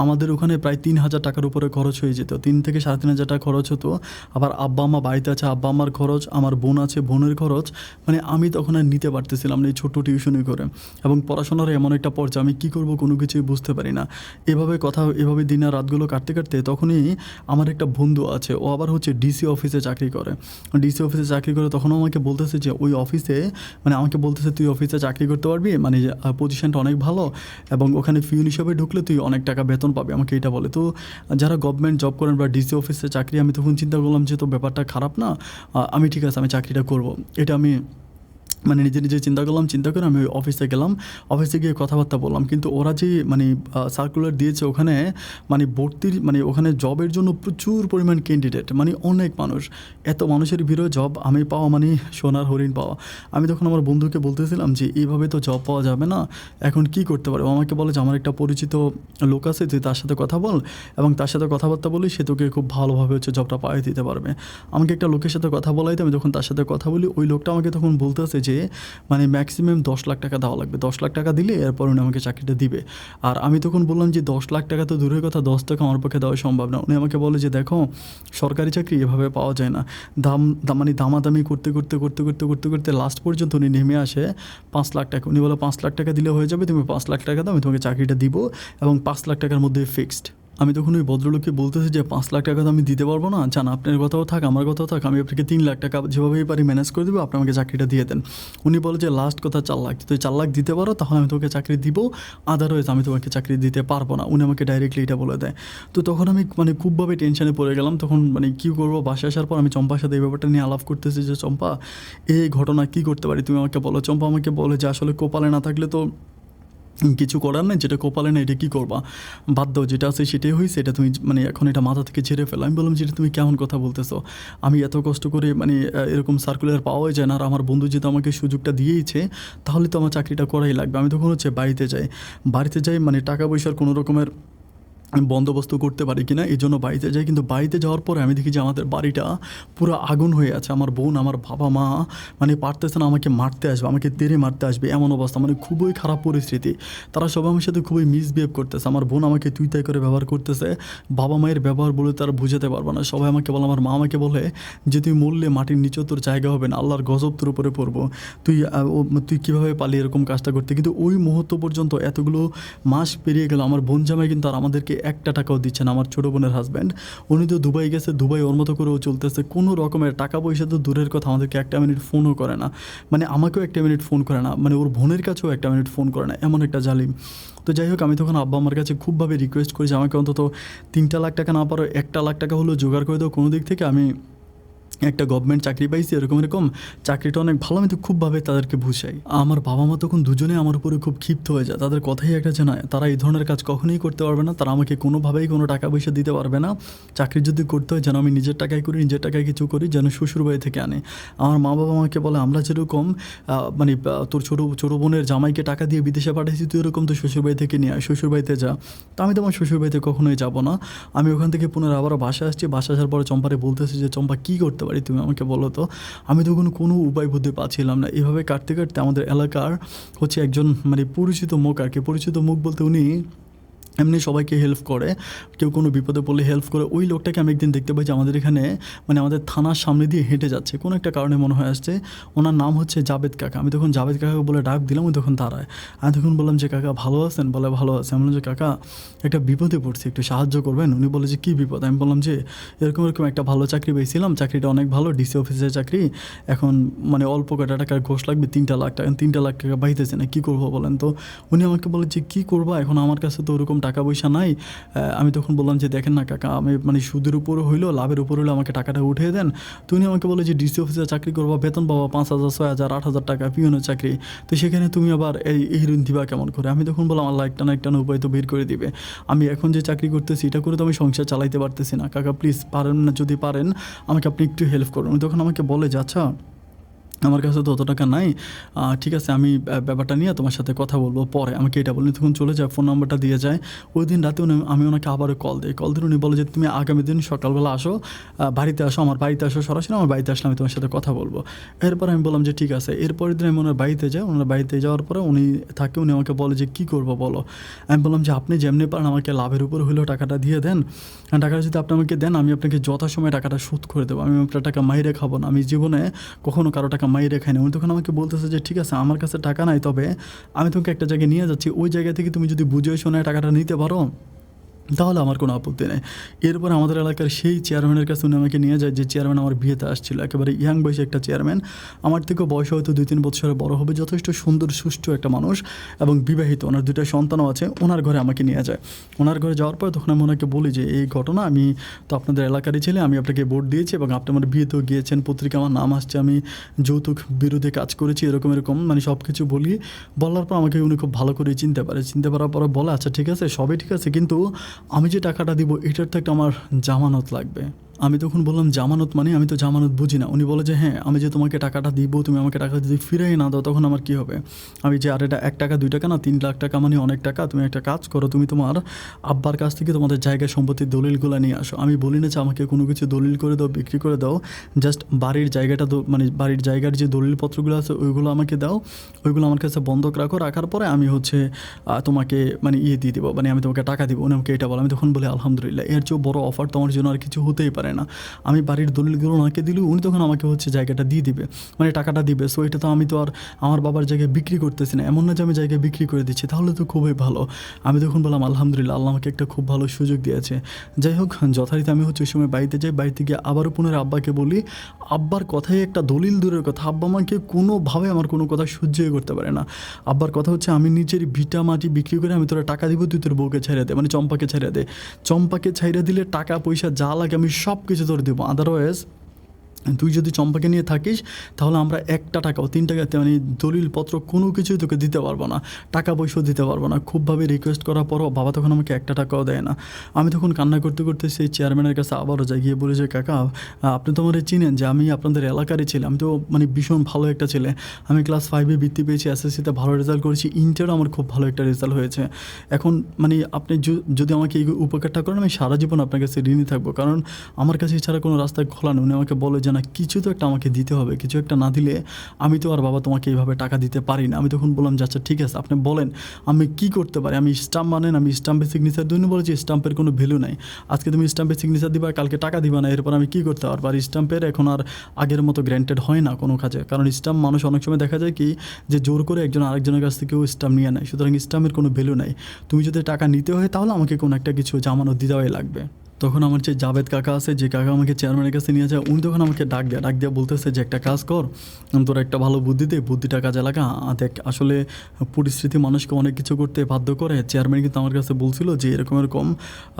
আমাদের ওখানে প্রায় 3000 টাকার উপরে খরচ হয়ে যেত। 3 থেকে 3500 টাকা খরচ হতো। আবার আব্বা আম্মা বাড়িতে আছে, আব্বা আম্মার খরচ, আমার বোন আছে, বোনের খরচ, মানে আমি তখন আর নিতে পারতেছিলাম না এই ছোট্ট টিউশনি করে। এবং পড়াশোনার এমন একটা পর্যায়ে আমি কী করবো কোনো কিছুই বুঝতে পারি না। এভাবে দিন আর রাতগুলো কাটতে কাটতে তখনই আমার একটা বন্ধু আছে, ও আবার হচ্ছে ডিসি অফিসে চাকরি করে। তখনও আমাকে বলতেছে যে ওই অফিসে মানে আমাকে বলতেছে তুই অফিসে চাকরি করতে পারবি, মানে পজিশনটা অনেক ভালো এবং ওখানে পিউন হিসাবে ঢুকলে তুই অনেক টাকা বেতন পাবি, আমাকে এটা বলে। তো যারা গভর্নমেন্ট জব করেন বা ডিসি অফিসে চাকরি, আমি তখন চিন্তা করলাম যে তো ব্যাপারটা খারাপ না, আমি ঠিক আছে আমি চাকরিটা করব। এটা আমি মানে নিজে চিন্তা করে আমি ওই অফিসে গেলাম। অফিসে গিয়ে কথাবার্তা বললাম। কিন্তু ওরা যে মানে সার্কুলার দিয়েছে ওখানে মানে ভর্তির মানে ওখানে জবের জন্য প্রচুর পরিমাণ ক্যান্ডিডেট, মানে অনেক মানুষ। এত মানুষের ভিড়ে জব আমি পাওয়া মানে সোনার হরিণ পাওয়া। আমি তখন আমার বন্ধুকে বলতেছিলাম যে এইভাবে তো জব পাওয়া যাবে না, এখন কি করতে পারবো? ও আমাকে বলে যে আমার একটা পরিচিত লোক আছে, তুই তার সাথে কথা বল এবং তার সাথে কথাবার্তা বলি, সে তোকে খুব ভালোভাবে হচ্ছে জবটা পাইয়ে দিতে পারবে। আমাকে একটা লোকের সাথে কথা বলাইতে আমি যখন তার সাথে কথা বলি, ওই লোকটা আমাকে তখন বলতেছে যে মানে ম্যাক্সিমাম 10 লাখ টাকা দেওয়া লাগবে, 10 লাখ টাকা দিলে এরপর উনি আমাকে চাকরিটা দিবে। আর আমি তখন বললাম যে 10 লাখ টাকা তো দূরের কথা, 10 টাকা আমার পক্ষে দেওয়া সম্ভব না। উনি আমাকে বলে যে দেখো, সরকারি চাকরি এভাবে পাওয়া যায় না। মানে দামাদামি করতে লাস্ট পর্যন্ত উনি নেমে আসে 5 লাখ টাকা। উনি বলে 5 লাখ টাকা দিলে হয়ে যাবে, তুমি 5 লাখ টাকা দাও, আমি তোমাকে চাকরিটা দিব এবং 5 লাখ টাকার মধ্যে ফিক্সড। আমি তখন ওই ভদ্রলোককে বলতেছি যে 5 লাখ টাকা তো আমি দিতে পারবো না, জান আপনার কথাও থাক আমার কথাও থাক, আমি আপনাকে 3 লাখ টাকা যেভাবেই পারি ম্যানেজ করে দেবো, আপনি আমাকে চাকরিটা দিয়ে দেন। উনি বলে যে লাস্ট কথা 4 লাখ, তুই 4 লাখ দিতে পারো তাহলে আমি তোকে চাকরি দিব, আদারওয়াইজ আমি তোমাকে চাকরি দিতে পারবো না। উনি আমাকে ডাইরেক্টলি এটা বলে দেয়। তো তখন আমি মানে খুবভাবে টেনশনে পড়ে গেলাম। তখন মানে কী করবো, বাসায় আসার পর আমি চম্পার সাথে এই ব্যাপারটা নিয়ে আলাপ করতেছি যে চম্পা, এই ঘটনা কী করতে পারি তুমি আমাকে বলো। চম্পা আমাকে বলে যে আসলে কপালে না থাকলে তো কিছু করার নেই, যেটা কপালে না এটা কী করবা, বাদ দাও, যেটা আছে সেটাই হয়েছে, এটা তুমি মানে এখন এটা মাথা থেকে ঝেড়ে ফেলো। আমি বললাম যেটা তুমি কেমন কথা বলতেছো, আমি এত কষ্ট করে মানে এরকম সার্কুলার পাওয়াই যায় না, আর আমার বন্ধু যেহেতু আমাকে সুযোগটা দিয়েইছে তাহলে তো আমার চাকরিটা করাই লাগবে। আমি তখন হচ্ছে বাড়িতে যাই মানে টাকা পয়সার কোনো রকমের আমি বন্দোবস্ত করতে পারি কিনা এই জন্য বাড়িতে যাই। কিন্তু বাড়িতে যাওয়ার পরে আমি দেখি যে আমাদের বাড়িটা পুরো আগুন হয়ে আছে। আমার বোন, আমার বাবা মা মানে পারতেছে না, আমাকে মারতে আসবে, আমাকে তেড়ে মারতে আসবে, এমন অবস্থা, মানে খুবই খারাপ পরিস্থিতি। তারা সবাই আমার সাথে খুবই মিসবিহেভ করতেছে। আমার বোন আমাকে তুই তাই করে ব্যবহার করতেছে। বাবা মায়ের ব্যবহার বলে তারা বুঝাতে পারবে না। সবাই আমাকে বলে, আমার মা আমাকে বলে যে তুই মরলে মাটির নিচেও তোর জায়গা হবে না, আল্লাহর গজব তোর উপরে পড়বো, তুই কীভাবে পালি এরকম কাজটা করতে। কিন্তু ওই মুহূর্ত পর্যন্ত এতগুলো মাস পেরিয়ে গেল, আমার বোন জামাই কিন্তু আর আমাদেরকে একটা টাকাও দিচ্ছে না। আমার ছোটো বোনের হাজব্যান্ড, উনি তো দুবাই গেছে, দুবাই ওর মতো করেও চলতেছে, কোনো রকমের টাকা পয়সা তো দূরের কথা, আমাদেরকে একটা মিনিট ফোনও করে না, মানে আমাকেও একটা মিনিট ফোন করে না, মানে ওর বোনের কাছেও একটা মিনিট ফোন করে না, এমন একটা জালিম। তো যাই হোক, আমি তখন আব্বা আমার কাছে খুবভাবে রিকোয়েস্ট করি যে আমাকে অন্তত 3 লাখ টাকা না পারো 1 লাখ টাকা হলেও জোগাড় করে দাও কোনো দিক থেকে, আমি একটা গভর্নমেন্ট চাকরি পাইছি, এরকম চাকরিটা অনেক ভালো। আমি তো খুবভাবে তাদেরকে বুঝাই। আমার বাবা মা তখন দুজনে আমার উপরে খুব ক্ষিপ্ত হয়ে যায়। তাদের কথাই একটা যে না, তারা এই ধরনের কাজ কখনোই করতে পারবে না, তারা আমাকে কোনোভাবেই কোনো টাকা পয়সা দিতে পারবে না। চাকরি যদি করতে হয় যেন আমি নিজের টাকায় করি, নিজের টাকায় কিছু করি, যেন শ্বশুরবাড়ি থেকে আনে। আমার মা বাবা আমাকে বলে, আমরা যেরকম মানে তোর ছোটো বোনের জামাইকে টাকা দিয়ে বিদেশে পাঠাইছি, তুই এরকম তো শ্বশুরবাড়ি থেকে নিয়ে আয়, শ্বশুরবাড়িতে যা। তো আমি তো আমার শ্বশুরবাড়িতে কখনোই যাবো না। আমি ওখান থেকে পুনরায় আবারও বাসায় আসছি। বাসা আসার পরে চম্পারে বলতেছি যে চম্পা কী করতে পারি তুমি আমাকে বলো তো। আমি তখন কোনো উপায় বুদ্ধি পাচ্ছিলাম না। এভাবে কাটতে আমাদের এলাকার হচ্ছে একজন মানে পরিচিত মুখ, আর কি পরিচিত মুখ বলতে উনি এমনি সবাইকে হেল্প করে, কেউ কোনো বিপদে পড়লে হেল্প করে। ওই লোকটাকে আমি একদিন দেখতে পাই যে আমাদের এখানে মানে আমাদের থানার সামনে দিয়ে হেঁটে যাচ্ছে, কোনো একটা কারণে মনে হয় আসছে। ওনার নাম হচ্ছে জাবেদ কাকা। আমি তখন জাবেদ কাকাকে বলে ডাক দিলাম, ওই তখন দাঁড়ায়। আমি তখন বললাম যে কাকা ভালো আছেন? বলে ভালো আছে। আমি বললাম যে কাকা একটা বিপদে পড়ছি, একটু সাহায্য করবেন? উনি বলে যে কী বিপদ? আমি বললাম যে এরকম একটা ভালো চাকরি পেয়েছিলাম, চাকরিটা অনেক ভালো, ডিসি অফিসের চাকরি, এখন মানে অল্প কটা টাকার ঘোষ লাগবে, 3 লাখ টাকা, 3 লাখ টাকা পাইতেছে না, কী করবো বলেন তো? উনি আমাকে বলে যে কী করবো, এখন আমার কাছে তো ওরকম টাকা পয়সা নাই। আমি তখন বললাম যে দেখেন না কাকা, আমি মানে সুদের উপরে হইলো লাভের উপর হইলো আমাকে টাকাটা উঠিয়ে দেন। তো উনি আমাকে বলে যে ডিসি অফিসে চাকরি করবা, বেতন পাবা 5,000, 6,000, 8,000 টাকা, পিওনের চাকরি, তো সেখানে তুমি আবার এই ঋণ দিবা কেমন করে? আমি তখন বললাম আল্লাহ একটা না একটা উপায় তো বের করে দিবে। আমি এখন যে চাকরি করতেছি এটা করে তো আমি সংসার চালাইতে পারতেছি না। কাকা প্লিজ পারেন না, যদি পারেন আমাকে আপনি একটু হেল্প করুন। উনি তখন আমাকে বলে যে আচ্ছা আমার কাছে তো অত টাকা নাই, ঠিক আছে আমি ব্যাপারটা নিয়ে তোমার সাথে কথা বলবো পরে, আমাকে এটা বলি। তখন চলে যায়, ফোন নাম্বারটা দিয়ে যায়। ওই দিন রাতে আমি ওনাকে আবারও কল দিই। উনি বলে যে তুমি আগামী দিন সকালবেলা আসো, বাড়িতে আসো, আমার বাড়িতে আসো, সরাসরি আমার বাড়িতে আসলে আমি তোমার সাথে কথা বলবো। এরপর আমি বললাম যে ঠিক আছে। এরপরের দিন আমি ওনার বাড়িতে যাই। ওনার বাড়িতে যাওয়ার পরে উনি থাকে, উনি আমাকে বলে যে কী করবো বলো। আমি বললাম যে আপনি যেমনি পারেন আমাকে লাভের উপর হলেও টাকাটা দিয়ে দেন। টাকাটা যদি আপনি আমাকে দেন আমি আপনাকে যথাসময়ে টাকাটা শোধ করে দেবো। আমি আপনার টাকা মাইরে খাবো না, আমি জীবনে কখনো কারো টাকা মাইরে খাই না। উনি তখন আমাকে বলতেছে যে ঠিক আছে আমার কাছে টাকা নাই, তবে আমি তোমাকে একটা জায়গায় নিয়ে যাচ্ছি, ওই জায়গা থেকে তুমি যদি বুঝে শোনায় টাকাটা নিতে পারো তাহলে আমার কোনো আপত্তি নেই। এরপর আমাদের এলাকার সেই চেয়ারম্যানের কাছে উনি আমাকে নিয়ে যায়, যে চেয়ারম্যান আমার বিয়েতে আসছিল। একেবারে ইয়াং বয়সী একটা চেয়ারম্যান, আমার থেকেও বয়স হয়তো 2-3 বছরের বড় হবে, যথেষ্ট সুন্দর সুষ্ঠু একটা মানুষ এবং বিবাহিত, ওনার 2টা সন্তানও আছে। ওনার ঘরে আমাকে নিয়ে যায়। ওনার ঘরে যাওয়ার পর তখন আমি ওনাকে বলি যে এই ঘটনা, আমি তো আপনাদের এলাকারই ছেলে, আমি আপনাকে ভোট দিয়েছি এবং আপনি আমার বিয়েতেও গিয়েছেন, পত্রিকা আমার নাম আসছে, আমি যৌতুক বিরোধী কাজ করেছি, এরকম এরকম মানে সব কিছু বলি। বলার পর আমাকে উনি খুব ভালো করে চিনতে পারে। চিনতে পারার পরে বলে, আচ্ছা ঠিক আছে, সবই ঠিক আছে, কিন্তু আমি যে টাকাটা দিব এটার তো একটা আমার জামানত লাগবে। আমি তখন বললাম, জামানত মানে? আমি তো জামানত বুঝি না। উনি বলে যে হ্যাঁ, আমি যে তোমাকে টাকাটা দিব, তুমি আমাকে টাকা যদি ফিরাই না দাও তখন আমার কী হবে? আমি যে আর এটা 1 টাকা 2 টাকা না, 3 লাখ টাকা মানে অনেক টাকা। তুমি একটা কাজ করো, তুমি তোমার আব্বার কাছ থেকে তোমাদের জায়গা সম্পত্তির দলিলগুলো নিয়ে আসো। আমি বলি না যে আমাকে কোনো কিছু দলিল করে দাও, বিক্রি করে দাও, জাস্ট বাড়ির জায়গাটা মানে বাড়ির জায়গার যে দলিলপত্রগুলো আছে ওইগুলো আমাকে দাও, ওইগুলো আমার কাছে বন্ধক রাখো, রাখার পরে আমি হচ্ছে তোমাকে মানে দিয়ে দেবো, মানে আমি তোমাকে টাকা দিব। উনি আমাকে এটা বলে। আমি তখন বলি আলহামদুলিল্লাহ, এর চেয়েও বড় অফার তোমার জন্য আর কিছু হতেই পারে না। আমি বাড়ির দলিলগুলো ওনাকে দিলেও উনি তখন আমাকে হচ্ছে জায়গাটা দিয়ে দিবে, মানে টাকাটা দিবে। সো এটা তো আমি তো আর আমার বাবার জায়গায় বিক্রি করতেছি না, এমন না যে আমি জায়গায় বিক্রি করে দিচ্ছি, তাহলে তো খুবই ভালো। আমি তখন বললাম আলহামদুলিল্লাহ, আল্লাহ আমাকে একটা খুব ভালো সুযোগ দিয়েছে। যাই হোক, যথারীতি আমি হচ্ছে ওই সময় বাড়িতে যাই। বাড়িতে গিয়ে আবারও পুনরায় আব্বাকে বলি। আব্বার কথাই একটা দলিল দূরের কথা, আব্বা আমাকে কোনোভাবে আমার কোনো কথা সহ্যই করতে পারে না। আব্বার কথা হচ্ছে, আমি নিজের ভিটা মাটি বিক্রি করে আমি তোরা টাকা দিব, তুই তোর বউকে ছাইড়া দে, মানে চম্পাকে ছাইড়া দে। চম্পাকে ছাইড়া দিলে টাকা পয়সা যা লাগে আমি সব কিছু তোর দেবো, আদারওয়াইজ তুই যদি চম্পাকে নিয়ে থাকিস তাহলে আমরা 1 টাকাও 3 টাকাতে মানে দলিলপত্র কোনো কিছুই তোকে দিতে পারবো না, টাকা পয়সাও দিতে পারবো না। খুবভাবে রিকোয়েস্ট করার পরও বাবা তখন আমাকে 1 টাকাও দেয় না। আমি তখন কান্না করতে করতে সেই চেয়ারম্যানের কাছে আবারও যাই, গিয়ে বলি যে কাকা, আপনি তো আমার চিনেন যে আমি আপনাদের এলাকারই ছেলে, আমি তো মানে ভীষণ ভালো একটা ছেলে। আমি ক্লাস 5-এ বৃত্তি পেয়েছি, এসএসসিতে ভালো রেজাল্ট করেছি, ইন্টারও আমার খুব ভালো একটা রেজাল্ট হয়েছে। এখন মানে আপনি যদি আমাকে এই উপকারটা করেন, আমি সারা জীবন আপনার কাছে ঋণী থাকবো, কারণ আমার কাছে এছাড়া কোনো রাস্তায় খোলা নেই। উনি আমাকে বলে যে না, কিছু তো একটা আমাকে দিতে হবে, কিছু একটা না দিলে আমি তো আর বাবা তোমাকে এইভাবে টাকা দিতে পারি না। আমি তখন বললাম যে আচ্ছা ঠিক আছে, আপনি বলেন আমি কি করতে পারি। আমি স্টাম্প মানেন, আমি স্টাম্পে সিগনেচার দিই। বলেছি স্টাম্পের কোনো ভ্যালু নাই, আজকে তুমি স্টাম্পে সিগনেচার দিবা, কালকে টাকা দিবা না, এরপর আমি কী করতে পারবো? আর স্টাম্পের এখন আর আগের মতো গ্র্যান্টেড হয় না কোনো কাজে, কারণ স্টাম্প মানুষ অনেক সময় দেখা যায় কি যে জোর করে একজন আরেকজনের কাছ থেকেও স্টাম্প নিয়ে নেয়। সুতরাং স্টাম্পের কোনো ভ্যালু নাই। তুমি যদি টাকা নিতে হয় তাহলে আমাকে কোনো একটা কিছু জামানত দিতেই লাগবে। তখন আমার যে জাভেদ কাকা আছে, যে কাকা আমাকে চেয়ারম্যানের কাছে নিয়ে যায়, উনি তখন আমাকে ডাক দিয়ে বলতেছে যে একটা কাজ কর, তোর একটা ভালো বুদ্ধি দে, বুদ্ধিটা কাজে লাগা। দেখ, আসলে পরিস্থিতি মানুষকে অনেক কিছু করতে বাধ্য করে। চেয়ারম্যান কিন্তু আমার কাছে বলছিল যে এরকম এরকম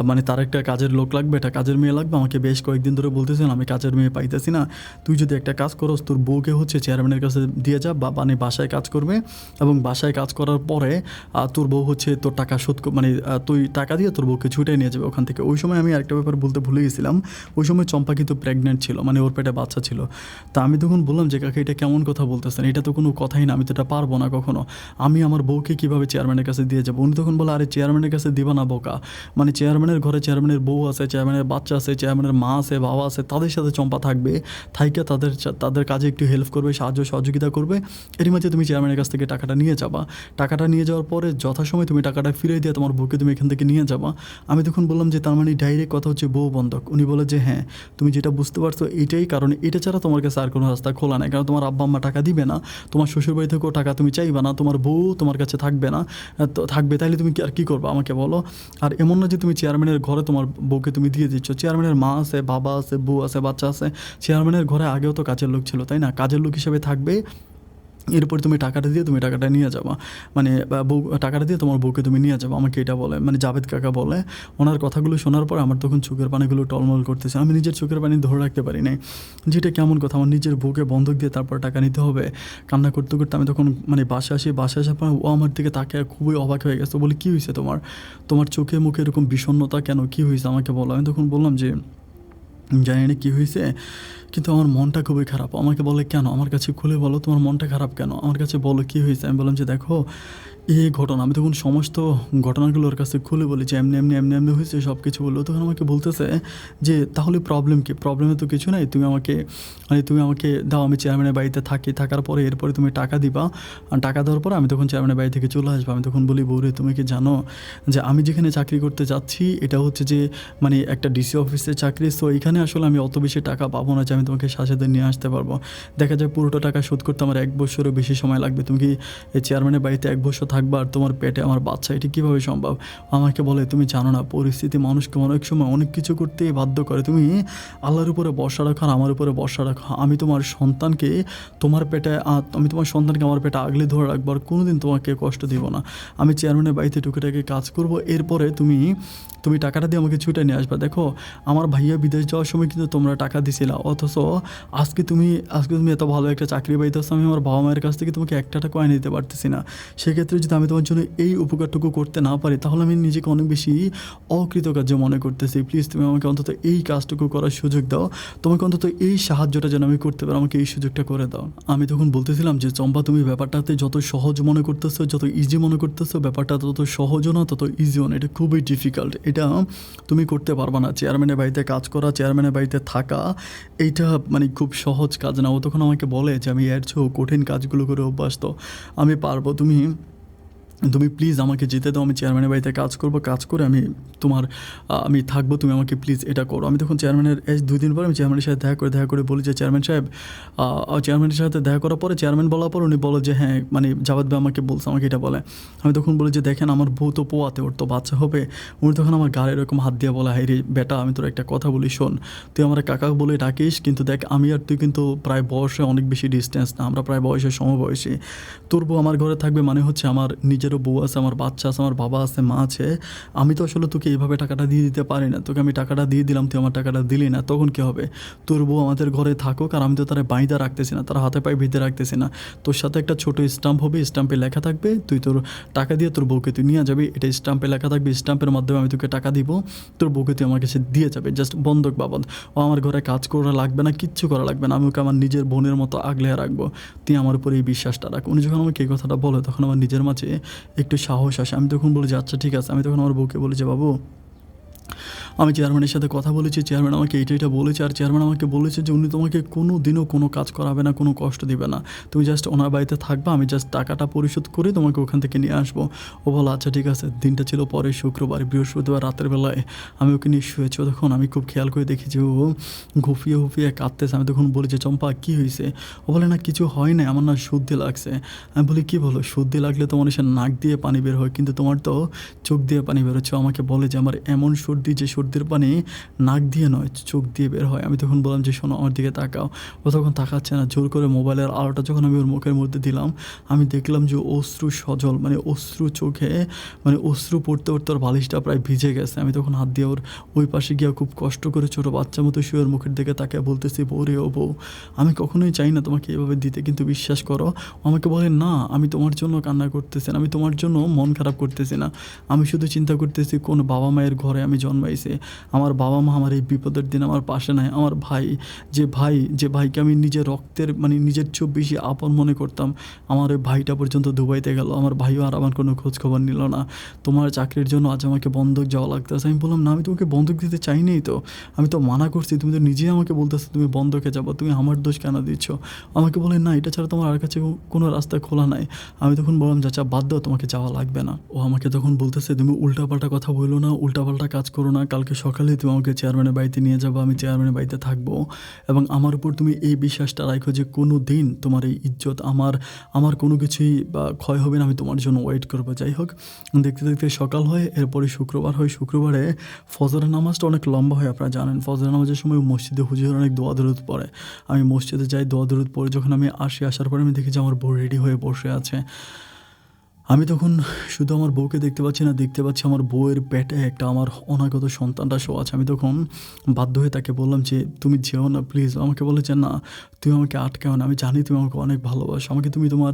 মানে তার একটা কাজের লোক লাগবে, একটা কাজের মেয়ে লাগবে। আমাকে বেশ কয়েকদিন ধরে বলতেছেন, আমি কাজের মেয়ে পাইতেছি না। তুই যদি একটা কাজ করস, তোর বউকে হচ্ছে চেয়ারম্যানের কাছে দিয়ে যা, বা মানে বাসায় কাজ করবে, এবং বাসায় কাজ করার পরে তোর বউ হচ্ছে তোর টাকা শোধ মানে তুই টাকা দিয়ে তোর বউকে ছুটে নিয়ে যাবে ওখান থেকে। ওই সময় আমি একটা ব্যাপার বলতে ভুলে গেছিলাম, ওই সময় চম্পা কিন্তু প্রেগনেন্ট ছিল, মানে ওর পেটে বাচ্চা ছিল। তা আমি তখন বললাম যে কাকা, এটা কেমন কথা বলতেছেন, এটা তো কোনো কথাই না, আমি তো এটা পারবো না কখনো। আমি আমার বউকে কীভাবে চেয়ারম্যানের কাছে দিয়ে যাবো? উনি তখন বলে, আরে চেয়ারম্যানের কাছে দিবা না বোকা, মানে চেয়ারম্যানের ঘরে চেয়ারম্যানের বউ আছে, চেয়ারম্যানের বাচ্চা আছে, চেয়ারম্যানের মা আছে, বাবা আছে, তাদের সাথে চম্পা থাকবে, থাইকা তাদের কাজে একটু হেল্প করবে, সাহায্য সহযোগিতা করবে। এরই মাঝে তুমি চেয়ারম্যানের কাছ থেকে টাকাটা নিয়ে যাবা, টাকাটা নিয়ে যাওয়ার পরে যথাসময় তুমি টাকাটা ফিরে দিয়ে তোমার বউকে তুমি এখান থেকে নিয়ে যাবা। আমি তখন বললাম যে তার মানে ডাইরেক্ট কথা হচ্ছে বউ বন্ধক। উনি বলে যে হ্যাঁ, তুমি যেটা বুঝতে পারছো এইটাই, কারণ এটা ছাড়া তোমার কাছে আর কোনো রাস্তা খোলা নেই, কারণ তোমার আব্বা আম্মা টাকা দিবে না, তোমার শ্বশুরবাড়ি থেকেও টাকা তুমি চাইবে না, তোমার বউ তোমার কাছে থাকবে না, তো থাকবে তাইলে তুমি আর কী করবে আমাকে বলো? আর এমন না যে তুমি চেয়ারম্যানের ঘরে তোমার বউকে তুমি দিয়ে দিচ্ছ, চেয়ারম্যানের মা আছে, বাবা আছে, বউ আছে, বাচ্চা আছে। চেয়ারম্যানের ঘরে আগেও তো কাজের লোক ছিল, তাই না? কাজের লোক হিসেবে থাকবে, এরপর তুমি টাকাটা দিয়ে তুমি টাকাটা নিয়ে যাবা, মানে বউ টাকাটা দিয়ে তোমার বউকে তুমি নিয়ে যাবো, আমাকে এটা বলে, মানে জাভেদ কাকা বলে। ওনার কথাগুলো শোনার পর আমার তখন চোখের পানিগুলো টলমল করতেছে। আমি নিজের চোখের পানি ধরে রাখতে পারি নাই, যেটা কেমন কথা, আমার নিজের বউকে বন্ধক দিয়ে তারপর টাকা নিতে হবে। কান্না করতে করতে আমি তখন মানে বাসায় আসার পর ও আমার দিকে তাকে খুবই অবাক হয়ে গেছে। বলে, কী হয়েছে তোমার চোখে মুখে এরকম বিষণ্ণতা কেন, কী হয়েছে আমাকে বলো? আমি তখন বললাম যে জানি না কী হয়েছে, কিন্তু আমার মনটা খুবই খারাপ। আমাকে বলে, কেন? আমার কাছে খুলে বলো, তোমার মনটা খারাপ কেন? আমার কাছে বলো কী হয়েছে। আমি বললাম যে দেখো, এই ঘটনা, আমি তখন সমস্ত ঘটনাগুলো ওর কাছে খুলে বলি যে এমনি হয়েছে, সব কিছু বললো। তখন আমাকে বলতেছে যে তাহলে প্রবলেম কী? প্রবলেমে তো কিছু নাই, তুমি আমাকে দাও, আমি চেয়ারম্যানের বাড়িতে থাকি, থাকার পরে এরপরে তুমি টাকা দিবা, আর টাকা দেওয়ার পরে আমি তখন চেয়ারম্যানের বাড়ি থেকে চলে আসবো। আমি তখন বলি, বৌরে তুমি কি জানো যে আমি যেখানে চাকরি করতে যাচ্ছি এটা হচ্ছে যে মানে একটা ডিসি অফিসের চাকরি, সো এখানে আসলে আমি অত বেশি টাকা পাবো না যে আমি তোমাকে সাথে নিয়ে আসতে পারবো। দেখা যায় পুরোটা টাকা শোধ করতে আমার 1 বছরেরও বেশি সময় লাগবে। তুমি কি এই চেয়ারম্যানের বাড়িতে 1 বছর থাকবা আর তোমার পেটে আমার বাচ্চা, এটি কীভাবে সম্ভব? আমাকে বলে তুমি জানো না পরিস্থিতি মানুষকে অনেক সময় অনেক কিছু করতেই বাধ্য করে। তুমি আল্লাহর উপরে ভরসা রাখো আর আমার উপরে ভরসা রাখো। আমি তোমার সন্তানকে আমার পেটে আগলে ধরে রাখবো আর কোনোদিন তোমাকে কষ্ট দিব না। আমি চেয়ারম্যানের বাড়িতে টুকিটাকি কাজ করব, এরপরে তুমি টাকাটা দিয়ে আমাকে ছুটে নিয়ে আসবা। দেখো আমার ভাইয়া বিদেশ যাওয়ার সময় কিন্তু তোমরা টাকা দিছিলা, অথচ আজকে তুমি এত ভালো একটা চাকরি পাইতেছো, আমি আমার বাবা মায়ের কাছ থেকে তোমাকে একটা টাকা এনে দিতে পারতেছি না। সেক্ষেত্রে যদি আমি তোমার জন্য এই উপকারটুকু করতে না পারি তাহলে আমি নিজেকে অনেক বেশি অকৃতকার্য মনে করতেছি। প্লিজ তুমি আমাকে অন্তত এই কাজটুকু করার সুযোগ দাও, তোমাকে অন্তত এই সাহায্যটা যেন আমি করতে পারি, আমাকে এই সুযোগটা করে দাও। আমি তখন বলতেছিলাম যে চম্পা তুমি ব্যাপারটাতে যত সহজ মনে করতেছো, যত ইজি মনে করতেছো, ব্যাপারটা তত সহজও না তত ইজিও না, এটা খুবই ডিফিকাল্ট, এটা তুমি করতে পারবা না। চেয়ারম্যানের বাড়িতে কাজ করা, চেয়ারম্যানের বাড়িতে থাকা, এইটা মানে খুব সহজ কাজ না। ও তখন আমাকে বলে যে আমি এর চেয়েও কঠিন কাজগুলো করে অভ্যস্ত, আমি পারবো, তুমি প্লিজ আমাকে যেতে দাও, আমি চেয়ারম্যানের বাড়িতে কাজ করব, কাজ করে আমি থাকবো, তুমি আমাকে প্লিজ এটা করো। আমি তখন চেয়ারম্যানের 2 দিন পরে আমি চেয়ারম্যানের সাথে দেখা করে বলি যে চেয়ারম্যান সাহেব, চেয়ারম্যানের সাথে দেখা করার পরে চেয়ারম্যান বলার পর উনি বলে যে হ্যাঁ মানে জাভেদ ভাই আমাকে বলছে, আমাকে এটা বলে। আমি তখন বলি যে দেখেন আমার বউ তো পোয়াতে, ওর তো বাচ্চা হবে। উনি তখন আমার গায়ে এরকম হাত দিয়ে বলে, হাই রে বেটা, আমি তোর একটা কথা বলি শোন, তুই আমার কাকা বলে ডাকিস, কিন্তু দেখ আমি আর তুই কিন্তু প্রায় বয়সে অনেক বেশি ডিস্টেন্স না, আমরা প্রায় বয়সে সমবয়সী। তোর বউ আমার ঘরে থাকবে মানে হচ্ছে আমার নিজেরও বউ আছে, আমার বাচ্চা আছে, আমার বাবা আছে, মা আছে। আমি তো আসলে তোকে এইভাবে টাকাটা দিয়ে দিতে পারি না, তোকে আমি টাকাটা দিয়ে দিলাম, তুই আমার টাকাটা দিলি না, তখন কী হবে? তোর বউ আমাদের ঘরে থাকুক আর আমি তো তারা বাইদা রাখতেছি না, তারা হাতে পায়ে বেঁধে রাখতেছি না। তোর সাথে একটা ছোটো স্টাম্প হবে, স্টাম্পে লেখা থাকবে তুই তোর টাকা দিয়ে তোর বউকে তুই নিয়ে যাবি, এটা স্টাম্পে লেখা থাকবে, স্টাম্পের মাধ্যমে আমি তোকে টাকা দিব, তোর বউকে তুই আমার কাছে দিয়ে যাবে, জাস্ট বন্ধক বাবদ। ও আমার ঘরে কাজ করা লাগবে না, কিচ্ছু করা লাগবে না, আমি ওকে আমার নিজের বোনের মতো আগলে রাখবো, তুই আমার উপরে এই বিশ্বাসটা রাখ। উনি যখন আমাকে এই কথাটা বলে তখন আমার নিজের মাঝে একটু সাহস আসে। আমি তখন বলি যে আচ্ছা ঠিক আছে। আমি তখন আমার বউকে বলি যে বাবু, আমি চেয়ারম্যানের সাথে কথা বলেছি, চেয়ারম্যান আমাকে এটা বলেছে, আর চেয়ারম্যান আমাকে বলেছে যে উনি তোমাকে কোনো দিনও কোনো কাজ করাবে না, কোনো কষ্ট দিবে না, তুমি জাস্ট ওনার বাড়িতে থাকবা, আমি জাস্ট টাকাটা পরিশোধ করে তোমাকে ওখান থেকে নিয়ে আসবো। ও বলো আচ্ছা ঠিক আছে। দিনটা ছিল পরে শুক্রবার, বৃহস্পতিবার রাতের বেলায় আমি ওকে নিয়ে শুয়েছি। তখন আমি খুব খেয়াল করে দেখি যে ও হুফিয়ে কাঁদতেছে। আমি তখন বলি যে চম্পা কী হয়েছে? ও বলে না কিছু হয় না, আমার না সর্দি লাগছে। আমি বলি কী বলো, সর্দি লাগলে তো মানুষের নাক দিয়ে পানি বের হয়, কিন্তু তোমার তো চোখ দিয়ে পানি বেরোচ্ছে। আমাকে বলে যে আমার এমন সর্দি যে সর্দির পানি নাক দিয়ে নয় চোখ দিয়ে বের হয়। আমি তখন বললাম যে শোনো আমার দিকে তাকাও। ও তখন তাকাচ্ছে না। জোর করে মোবাইলের আলোটা যখন আমি ওর মুখের মধ্যে দিলাম, আমি দেখলাম যে অশ্রু সজল, মানে অশ্রু চোখে, মানে অশ্রু পড়তে পড়তে ওর বালিশটা প্রায় ভিজে গেছে। আমি তখন হাত দিয়ে ওর ওই পাশে গিয়ে খুব কষ্ট করে ছোটো বাচ্চা মতো শুয়ে ওর মুখের দিকে তাকে বলতেছি, বউ রে ও বউ, আমি কখনোই চাই না তোমাকে এভাবে দিতে, কিন্তু বিশ্বাস করো। আমাকে বলে না আমি তোমার জন্য কান্না করতেছি না, আমি তোমার জন্য মন খারাপ করতেছি না, আমি শুধু চিন্তা করতেছি কোন বাবা মায়ের ঘরে আমি জন্মাইছি, আমার বাবা মা আমার এই বিপদের দিন আমার পাশে নাই। আমার যে ভাইকে আমি নিজের রক্তের মানে নিজের চেয়েও বেশি আপন মনে করতাম, আমার ওই ভাইটা পর্যন্ত দুবাইতে গেল, আমার ভাইও আর আমার কোনো খোঁজ খবর নিল না। তোমার চাকরির জন্য আজ আমাকে বন্ধক যাওয়া লাগতেছে। আমি বললাম না আমি তোমাকে বন্ধক দিতে চাইনি, তো আমি তো মানা করছি, তুমি তো নিজেই আমাকে বলতেছো তুমি বন্ধকে যাবো, তুমি আমার দোষ কেন দিচ্ছ? আমাকে বলে না এটা ছাড়া তোমার আর কাছে কোনো রাস্তা খোলা নাই। আমি তখন বললাম চাচা বাদ দাও, তোমাকে যাওয়া লাগবে না। ও আমাকে তখন বলতেছে তুমি উল্টাপাল্টা কথা বলো না, উল্টাপাল্টা কাজ করো না, কালকে সকালে তুমি আমাকে চেয়ারম্যানের বাড়িতে নিয়ে যাবো, আমি চেয়ারম্যানের বাড়িতে থাকবো, এবং আমার উপর তুমি এই বিশ্বাসটা রাখো যে কোনো দিন তোমার এই ইজ্জত আমার কোনো কিছুই বা ক্ষয় হবে না, আমি তোমার জন্য ওয়েট করবো। যাই হোক, দেখতে দেখতে সকাল হয়, এরপরে শুক্রবার হয়। শুক্রবারে ফজরের নামাজটা অনেক লম্বা হয়, আপনারা জানেন। ফজরের নামাজের সময় মসজিদে হুজুর অনেক দোয়া দরুদ পড়ে। আমি মসজিদে যাই, দোয়া দরুদ পড়ে যখন আমি আসার পরে আমি দেখি যে আমার বউ রেডি হয়ে বসে আছে। আমি তখন শুধু আমার বউকে দেখতে পাচ্ছি আমার বউয়ের পেটে একটা আমার অনাগত সন্তানটা শোয়া আছে। আমি তখন বাধ্য হয়ে তাকে বললাম যে তুমি যেও না প্লিজ। আমাকে বলে যে না তুমি আমাকে আটকাও না, আমি জানি তুমি আমাকে অনেক ভালোবাসো, আমাকে তুমি তোমার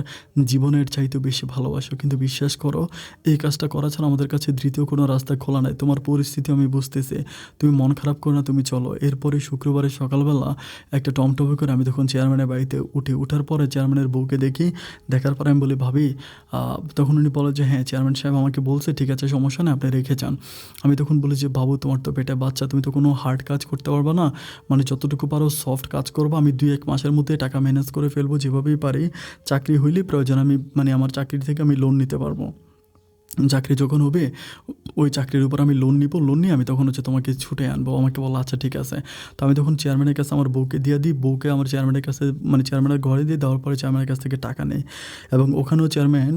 জীবনের চাইতে বেশি ভালোবাসো, কিন্তু বিশ্বাস করো এই কাজটা করা ছাড়া আমাদের কাছে দ্বিতীয় কোনো রাস্তা খোলা নাই। তোমার পরিস্থিতি আমি বুঝতেছি, তুমি মন খারাপ করো না, তুমি চলো। এরপরে শুক্রবারের সকালবেলা একটা টমটমে করে আমি তখন চেয়ারম্যানের বাড়িতে ওঠার পরে চেয়ারম্যানের বউকে দেখার পরে আমি বলি ভাবি, তখন উনি বলে যে হ্যাঁ চেয়ারম্যান সাহেব আমাকে বলছে ঠিক আছে সমস্যা নেই আপনি রেখে যান। আমি তখন বলি যে বাবু তোমার তো পেটে বাচ্চা, তুমি তো কোনো হার্ড কাজ করতে পারবে না, মানে যতটুকু পারো সফট কাজ করবো, আমি 2-1 মাসের মধ্যে টাকা ম্যানেজ করে ফেলবো যেভাবেই পারি, চাকরি হইলে প্রয়োজন আমি মানে আমার চাকরি থেকে আমি লোন নিতে পারবো। চাকরি যখন হবে ওই চাকরির উপর আমি লোন নিব, লোন নিয়ে আমি তখন হচ্ছে তোমাকে ছুটে আনবো। আমাকে বললো আচ্ছা ঠিক আছে। তো আমি তখন চেয়ারম্যানের কাছে আমার বউকে দিয়ে দিই, বউকে আমার চেয়ারম্যানের কাছে মানে চেয়ারম্যানের ঘরে দিয়ে দেওয়ার পরে চেয়ারম্যানের কাছ থেকে টাকা নেই। এবং ওখানেও চেয়ারম্যান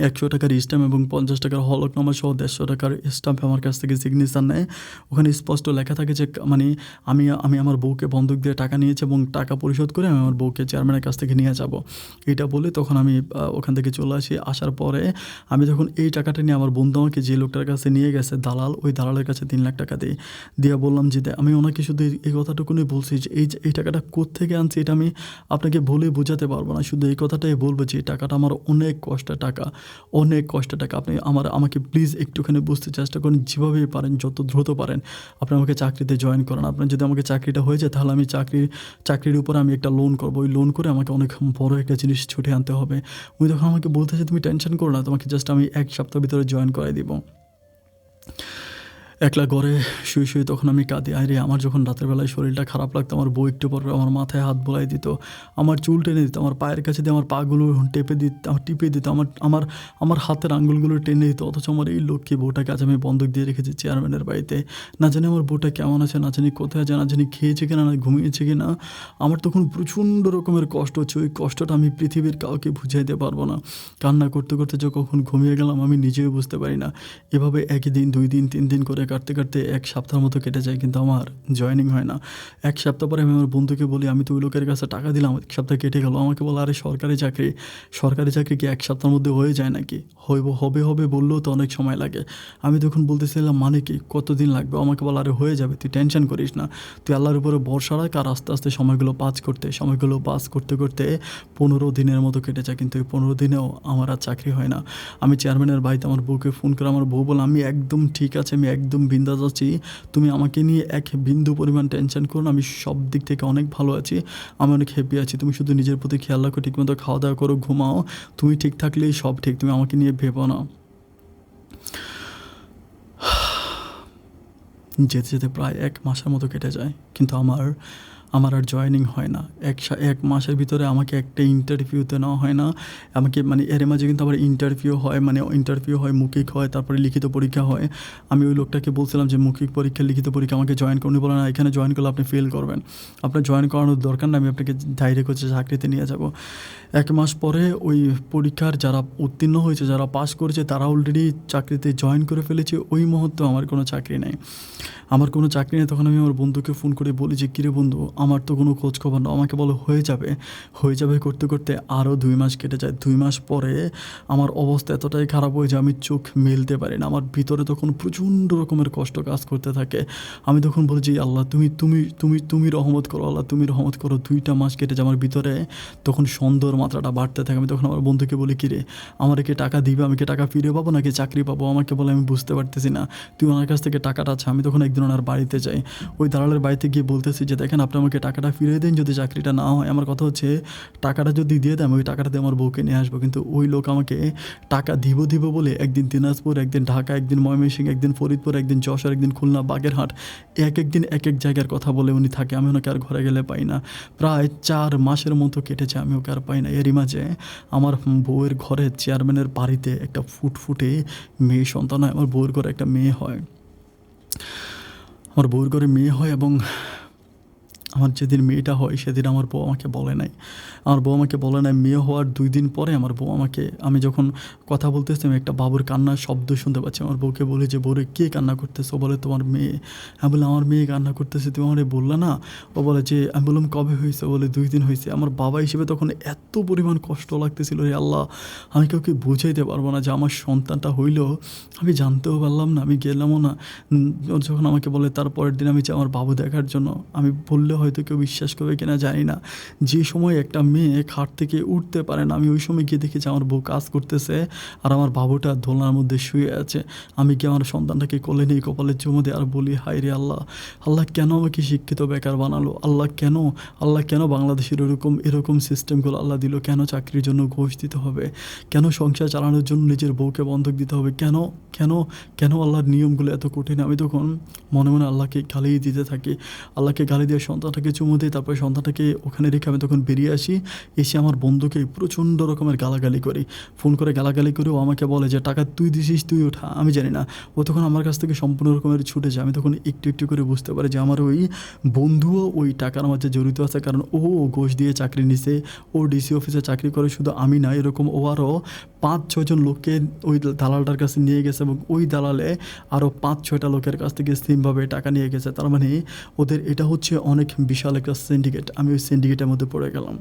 ১০০ টাকার স্ট্যাম্প এবং ৫০ টাকার হলফনামা সহ ১৫০ টাকার স্ট্যাম্প আমার কাছ থেকে সিগনেচার নেয়। ওখানে স্পষ্ট লেখা থাকে যে মানে আমি আমার বউকে বন্ধক দিয়ে টাকা নিয়েছি এবং টাকা পরিশোধ করে আমি আমার বউকে চেয়ারম্যানের কাছ থেকে নিয়ে যাব। এটা বলে তখন আমি ওখান থেকে চলে আসি। আসার পরে আমি যখন এই টাকাটা নিয়ে আমার বন্ধু আমাকে যে লোকটার কাছে নিয়ে গেছে দালাল, ওই দালালের কাছে ৩ লাখ টাকা দিই। দিয়ে বললাম যে আমি ওনাকে শুধু এই কথাটুকুনি বলছি যে এই টাকাটা কোত্থেকে আনছি এটা আমি আপনাকে বলে বোঝাতে পারবো না। শুধু এই কথাটাই বলবো যে এই টাকাটা আমার অনেক কষ্টের টাকা, অনেক কষ্টের টাকা। আপনি আমাকে প্লিজ একটুখানি বুঝতে চেষ্টা করুন, যেভাবেই পারেন যত দ্রুত পারেন আপনি আমাকে চাকরিতে জয়েন করান। আপনার যদি আমাকে চাকরিটা হয়ে যায় তাহলে আমি চাকরির উপর আমি একটা লোন করবো, ওই লোন করে আমাকে অনেক বড় একটা জিনিস ছুটে আনতে হবে। উনি তখন আমাকে বলতেছে তুমি টেনশন করো না, তোমাকে জাস্ট আমি ১ সপ্তাহের ভিতরে জয়েন করাই দিব। একলা ঘরে শুয়ে শুয়ে তখন আমি কাঁদি। আরে আমার যখন রাতের বেলায় শরীরটা খারাপ লাগতো আমার বউ একটু পর আমার মাথায় হাত বোলাই দিত, আমার চুল টেনে দিত, আমার পায়ের কাছে দিয়ে আমার পাগুলো টিপে দিত, আমার আমার হাতের আঙুলগুলো টেনে দিত। অথচ আমার এই লক্ষ্মী বউটাকে আজ আমি বন্ধক দিয়ে রেখেছি চেয়ারম্যানের বাড়িতে। না জানি আমার বউটা কেমন আছে, না জানি কোথায় আছে, না জানি খেয়েছে কিনা, না ঘুমিয়েছে কিনা। আমার তখন প্রচণ্ড রকমের কষ্ট হচ্ছে। ওই কষ্টটা আমি পৃথিবীর কাউকে বুঝাইতে পারবো না। কান্না করতে করতে যে কখন ঘুমিয়ে গেলাম আমি নিজেও বুঝতে পারি না। এভাবে ১ দিন ২ দিন ৩ দিন করে কাটতে কাটতে ১ সপ্তাহের মতো কেটে যায়, কিন্তু আমার জয়েনিং হয় না। ১ সপ্তাহ পরে আমি আমার বন্ধুকে বলি আমি তো ওই লোকের কাছে টাকা দিলাম, ১ সপ্তাহ কেটে গেল। আমাকে বলে আরে সরকারি চাকরি কি ১ সপ্তাহের মধ্যে হয়ে যায় নাকি? হবে বললেও তো অনেক সময় লাগে। আমি তখন বলতেছিলাম মানে কি কতদিন লাগবে? আমাকে বলে আরে হয়ে যাবে, তুই টেনশন করিস না, তুই আল্লাহর উপরে ভরসা রাখ। আর আস্তে আস্তে সময়গুলো পাস করতে ১৫ দিনের মতো কেটে যায়, কিন্তু এই ১৫ দিনেও আমার আর চাকরি হয় না। আমি চেয়ারম্যানের বাড়িতে আমার বউকে ফোন করে আমার বউ বলে আমি একদম ঠিক আছে, আমি একদম বিন্দাস আছি, তুমি আমাকে নিয়ে ১ বিন্দু পরিমাণ টেনশন করো না, আমি সব দিক থেকে অনেক ভালো আছি, আমি অনেক হ্যাপি আছি। তুমি শুধু নিজের প্রতি খেয়াল রাখো, ঠিকমতো খাওয়া দাওয়া করো, ঘুমাও, তুমি ঠিক থাকলেই সব ঠিক, তুমি আমাকে নিয়ে ভেবো না। যেতে যেতে প্রায় ১ মাসের মতো কেটে যায়, কিন্তু আমার আর জয়েনিং হয় না। ১ মাসের ভিতরে আমাকে একটা ইন্টারভিউতে নেওয়া হয় না। আমাকে মানে এর মাঝে কিন্তু আবার ইন্টারভিউ হয়, মৌখিক হয়, তারপরে লিখিত পরীক্ষা হয়। আমি ওই লোকটাকে বলছিলাম যে মৌখিক পরীক্ষা, লিখিত পরীক্ষা আমাকে জয়েন করুন। বলে না, এখানে জয়েন করলে আপনি ফেল করবেন, আপনার জয়েন করানোর দরকার না, আমি আপনাকে ডাইরেক্ট হচ্ছে চাকরিতে নিয়ে যাব। ১ মাস পরে ওই পরীক্ষার যারা উত্তীর্ণ হয়েছে, যারা পাস করেছে তারা অলরেডি চাকরিতে জয়েন করে ফেলেছে। ওই মুহূর্তে আমার কোনো চাকরি নেই। তখন আমি আমার বন্ধুকে ফোন করে বলি যে কিরে বন্ধু, আমার তো কোনো খোঁজ খবর না। আমাকে বলো হয়ে যাবে করতে করতে আরও ২ মাস কেটে যায়। ২ মাস পরে আমার অবস্থা এতটাই খারাপ হয়ে যায় আমি চোখ মেলতে পারি না। আমার ভিতরে তখন প্রচণ্ড রকমের কষ্ট কাজ করতে থাকে। আমি তখন বলি যে আল্লাহ তুমি রহমত করো, আল্লাহ তুমি রহমত করো। ২টা মাস কেটে যায়, আমার ভিতরে তখন সন্দেহর মাত্রাটা বাড়তে থাকে। আমি তখন আমার বন্ধুকে বলি কিরে, আমার কি টাকা দিবে, আমি কি টাকা ফিরে পাবো নাকি চাকরি পাবো? আমাকে বলে আমি বুঝতে পারতেছি না, তুই ওনার কাছ থেকে টাকাটা আছে। আমি তখন একদিন ওনার বাড়িতে যাই, ওই দালালের বাড়িতে গিয়ে বলতেছি যে দেখেন আপনি আমাকে টাকাটা ফিরিয়ে দিন, যদি চাকরিটা না হয়। আমার কথা হচ্ছে টাকাটা যদি দিয়ে দেয় আমি ওই টাকাটা দিয়ে আমার বউকে নিয়ে আসবো। কিন্তু ওই লোক আমাকে টাকা দিব বলে একদিন দিনাজপুর, একদিন ঢাকা, একদিন ময়মনসিংহ, একদিন ফরিদপুর, একদিন যশোর, একদিন খুলনা, বাগেরহাট, একদিন এক জায়গার কথা বলে উনি থাকে। আমি ওনাকে আর ঘরে গেলে পাই না। প্রায় ৪ মাসের মতো কেটেছে, আমি ওকে আর পাই না। এরই মাঝে আমার বউয়ের ঘরে চেয়ারম্যানের বাড়িতে একটা ফুটফুটে মেয়ে সন্তান হয়। আমার বউয়ের ঘরে একটা মেয়ে হয়, এবং আমার যেদিন মেয়েটা হয় সেদিন আমার বউ আমাকে বলে নাই। মেয়ে হওয়ার 2 দিন পরে আমার বউ আমাকে, আমি যখন কথা বলতেছি আমি একটা বাবুর কান্নার শব্দ শুনতে পাচ্ছি। আমার বউকে বলি যে বউরে কে কান্না করতেছে? ও বলে তোমার মেয়ে। আমি বললাম আমার মেয়ে কান্না করতেছে, তুমি আমারে বললা না? ও বলে যে, আমি বললাম কবে হয়েছে? বলে 2 দিন হয়েছে। আমার বাবা হিসেবে তখন এত পরিমাণ কষ্ট লাগতেছিল, রে আল্লাহ, আমি কাউকে বুঝাইতে পারবো না যে আমার সন্তানটা হইল, আমি জানতেও পারলাম না, আমি গেলামও না। যখন আমাকে বলে তার পরের দিন আমি চাই আমার বাবু দেখার জন্য। আমি বললে হয়তো কেউ বিশ্বাস করবে কিনা জানি না, যে সময় একটা মেয়ে খাট থেকে উঠতে পারে না, আমি ওই সময় গিয়ে দেখেছি আমার বউ কাজ করতেছে আর আমার বাবুটা দোলনার মধ্যে শুয়ে আছে। আমি কি আমার সন্তানটাকে কোলে নিয়ে কপালে চুমু দিই আর বলি হায় রে আল্লাহ কেন আমাকে শিক্ষিত বেকার বানালো? আল্লাহ কেন বাংলাদেশের এরকম সিস্টেমগুলো আল্লাহ দিল? কেন চাকরির জন্য ঘুষ দিতে হবে? কেন সংসার চালানোর জন্য নিজের বউকে বন্ধক দিতে হবে? কেন আল্লাহর নিয়মগুলো এত কঠিন? আমি তখন মনে মনে আল্লাহকে গালি দিতে থাকি। আল্লাহকে গালি দিয়ে সন্তানটাকে সন্ধ্যাটাকে চুমু দিই, তারপরে সন্ধ্যাটাকে ওখানে রেখে আমি তখন বেরিয়ে আসি। এসে আমার বন্ধুকে প্রচণ্ড রকমের গালাগালি করি, ফোন করে গালাগালি করে ও আমাকে বলে যে টাকা তুই দিছিস, তুই ওঠা। আমি জানি না, ও তখন আমার কাছ থেকে সম্পূর্ণ রকমের ছুটে যায়। আমি তখন একটু একটু করে বুঝতে পারি যে আমার ওই বন্ধুও ওই টাকার মাঝে জড়িত আছে, কারণ ও ঘুষ দিয়ে চাকরি নিছে, ও ডিসি অফিসে চাকরি করে। শুধু আমি না, এরকম ও আরও 5-6 জন লোককে ওই দালালটার কাছে নিয়ে গেছে এবং ওই দালালে আরও 5-6টা লোকের কাছ থেকে সেমভাবে টাকা নিয়ে গেছে। তার মানে ওদের এটা হচ্ছে অনেক বিশাল একটা সিন্ডিকেট। আমি ওই সিন্ডিকেটের মধ্যে পড়ে গেলাম।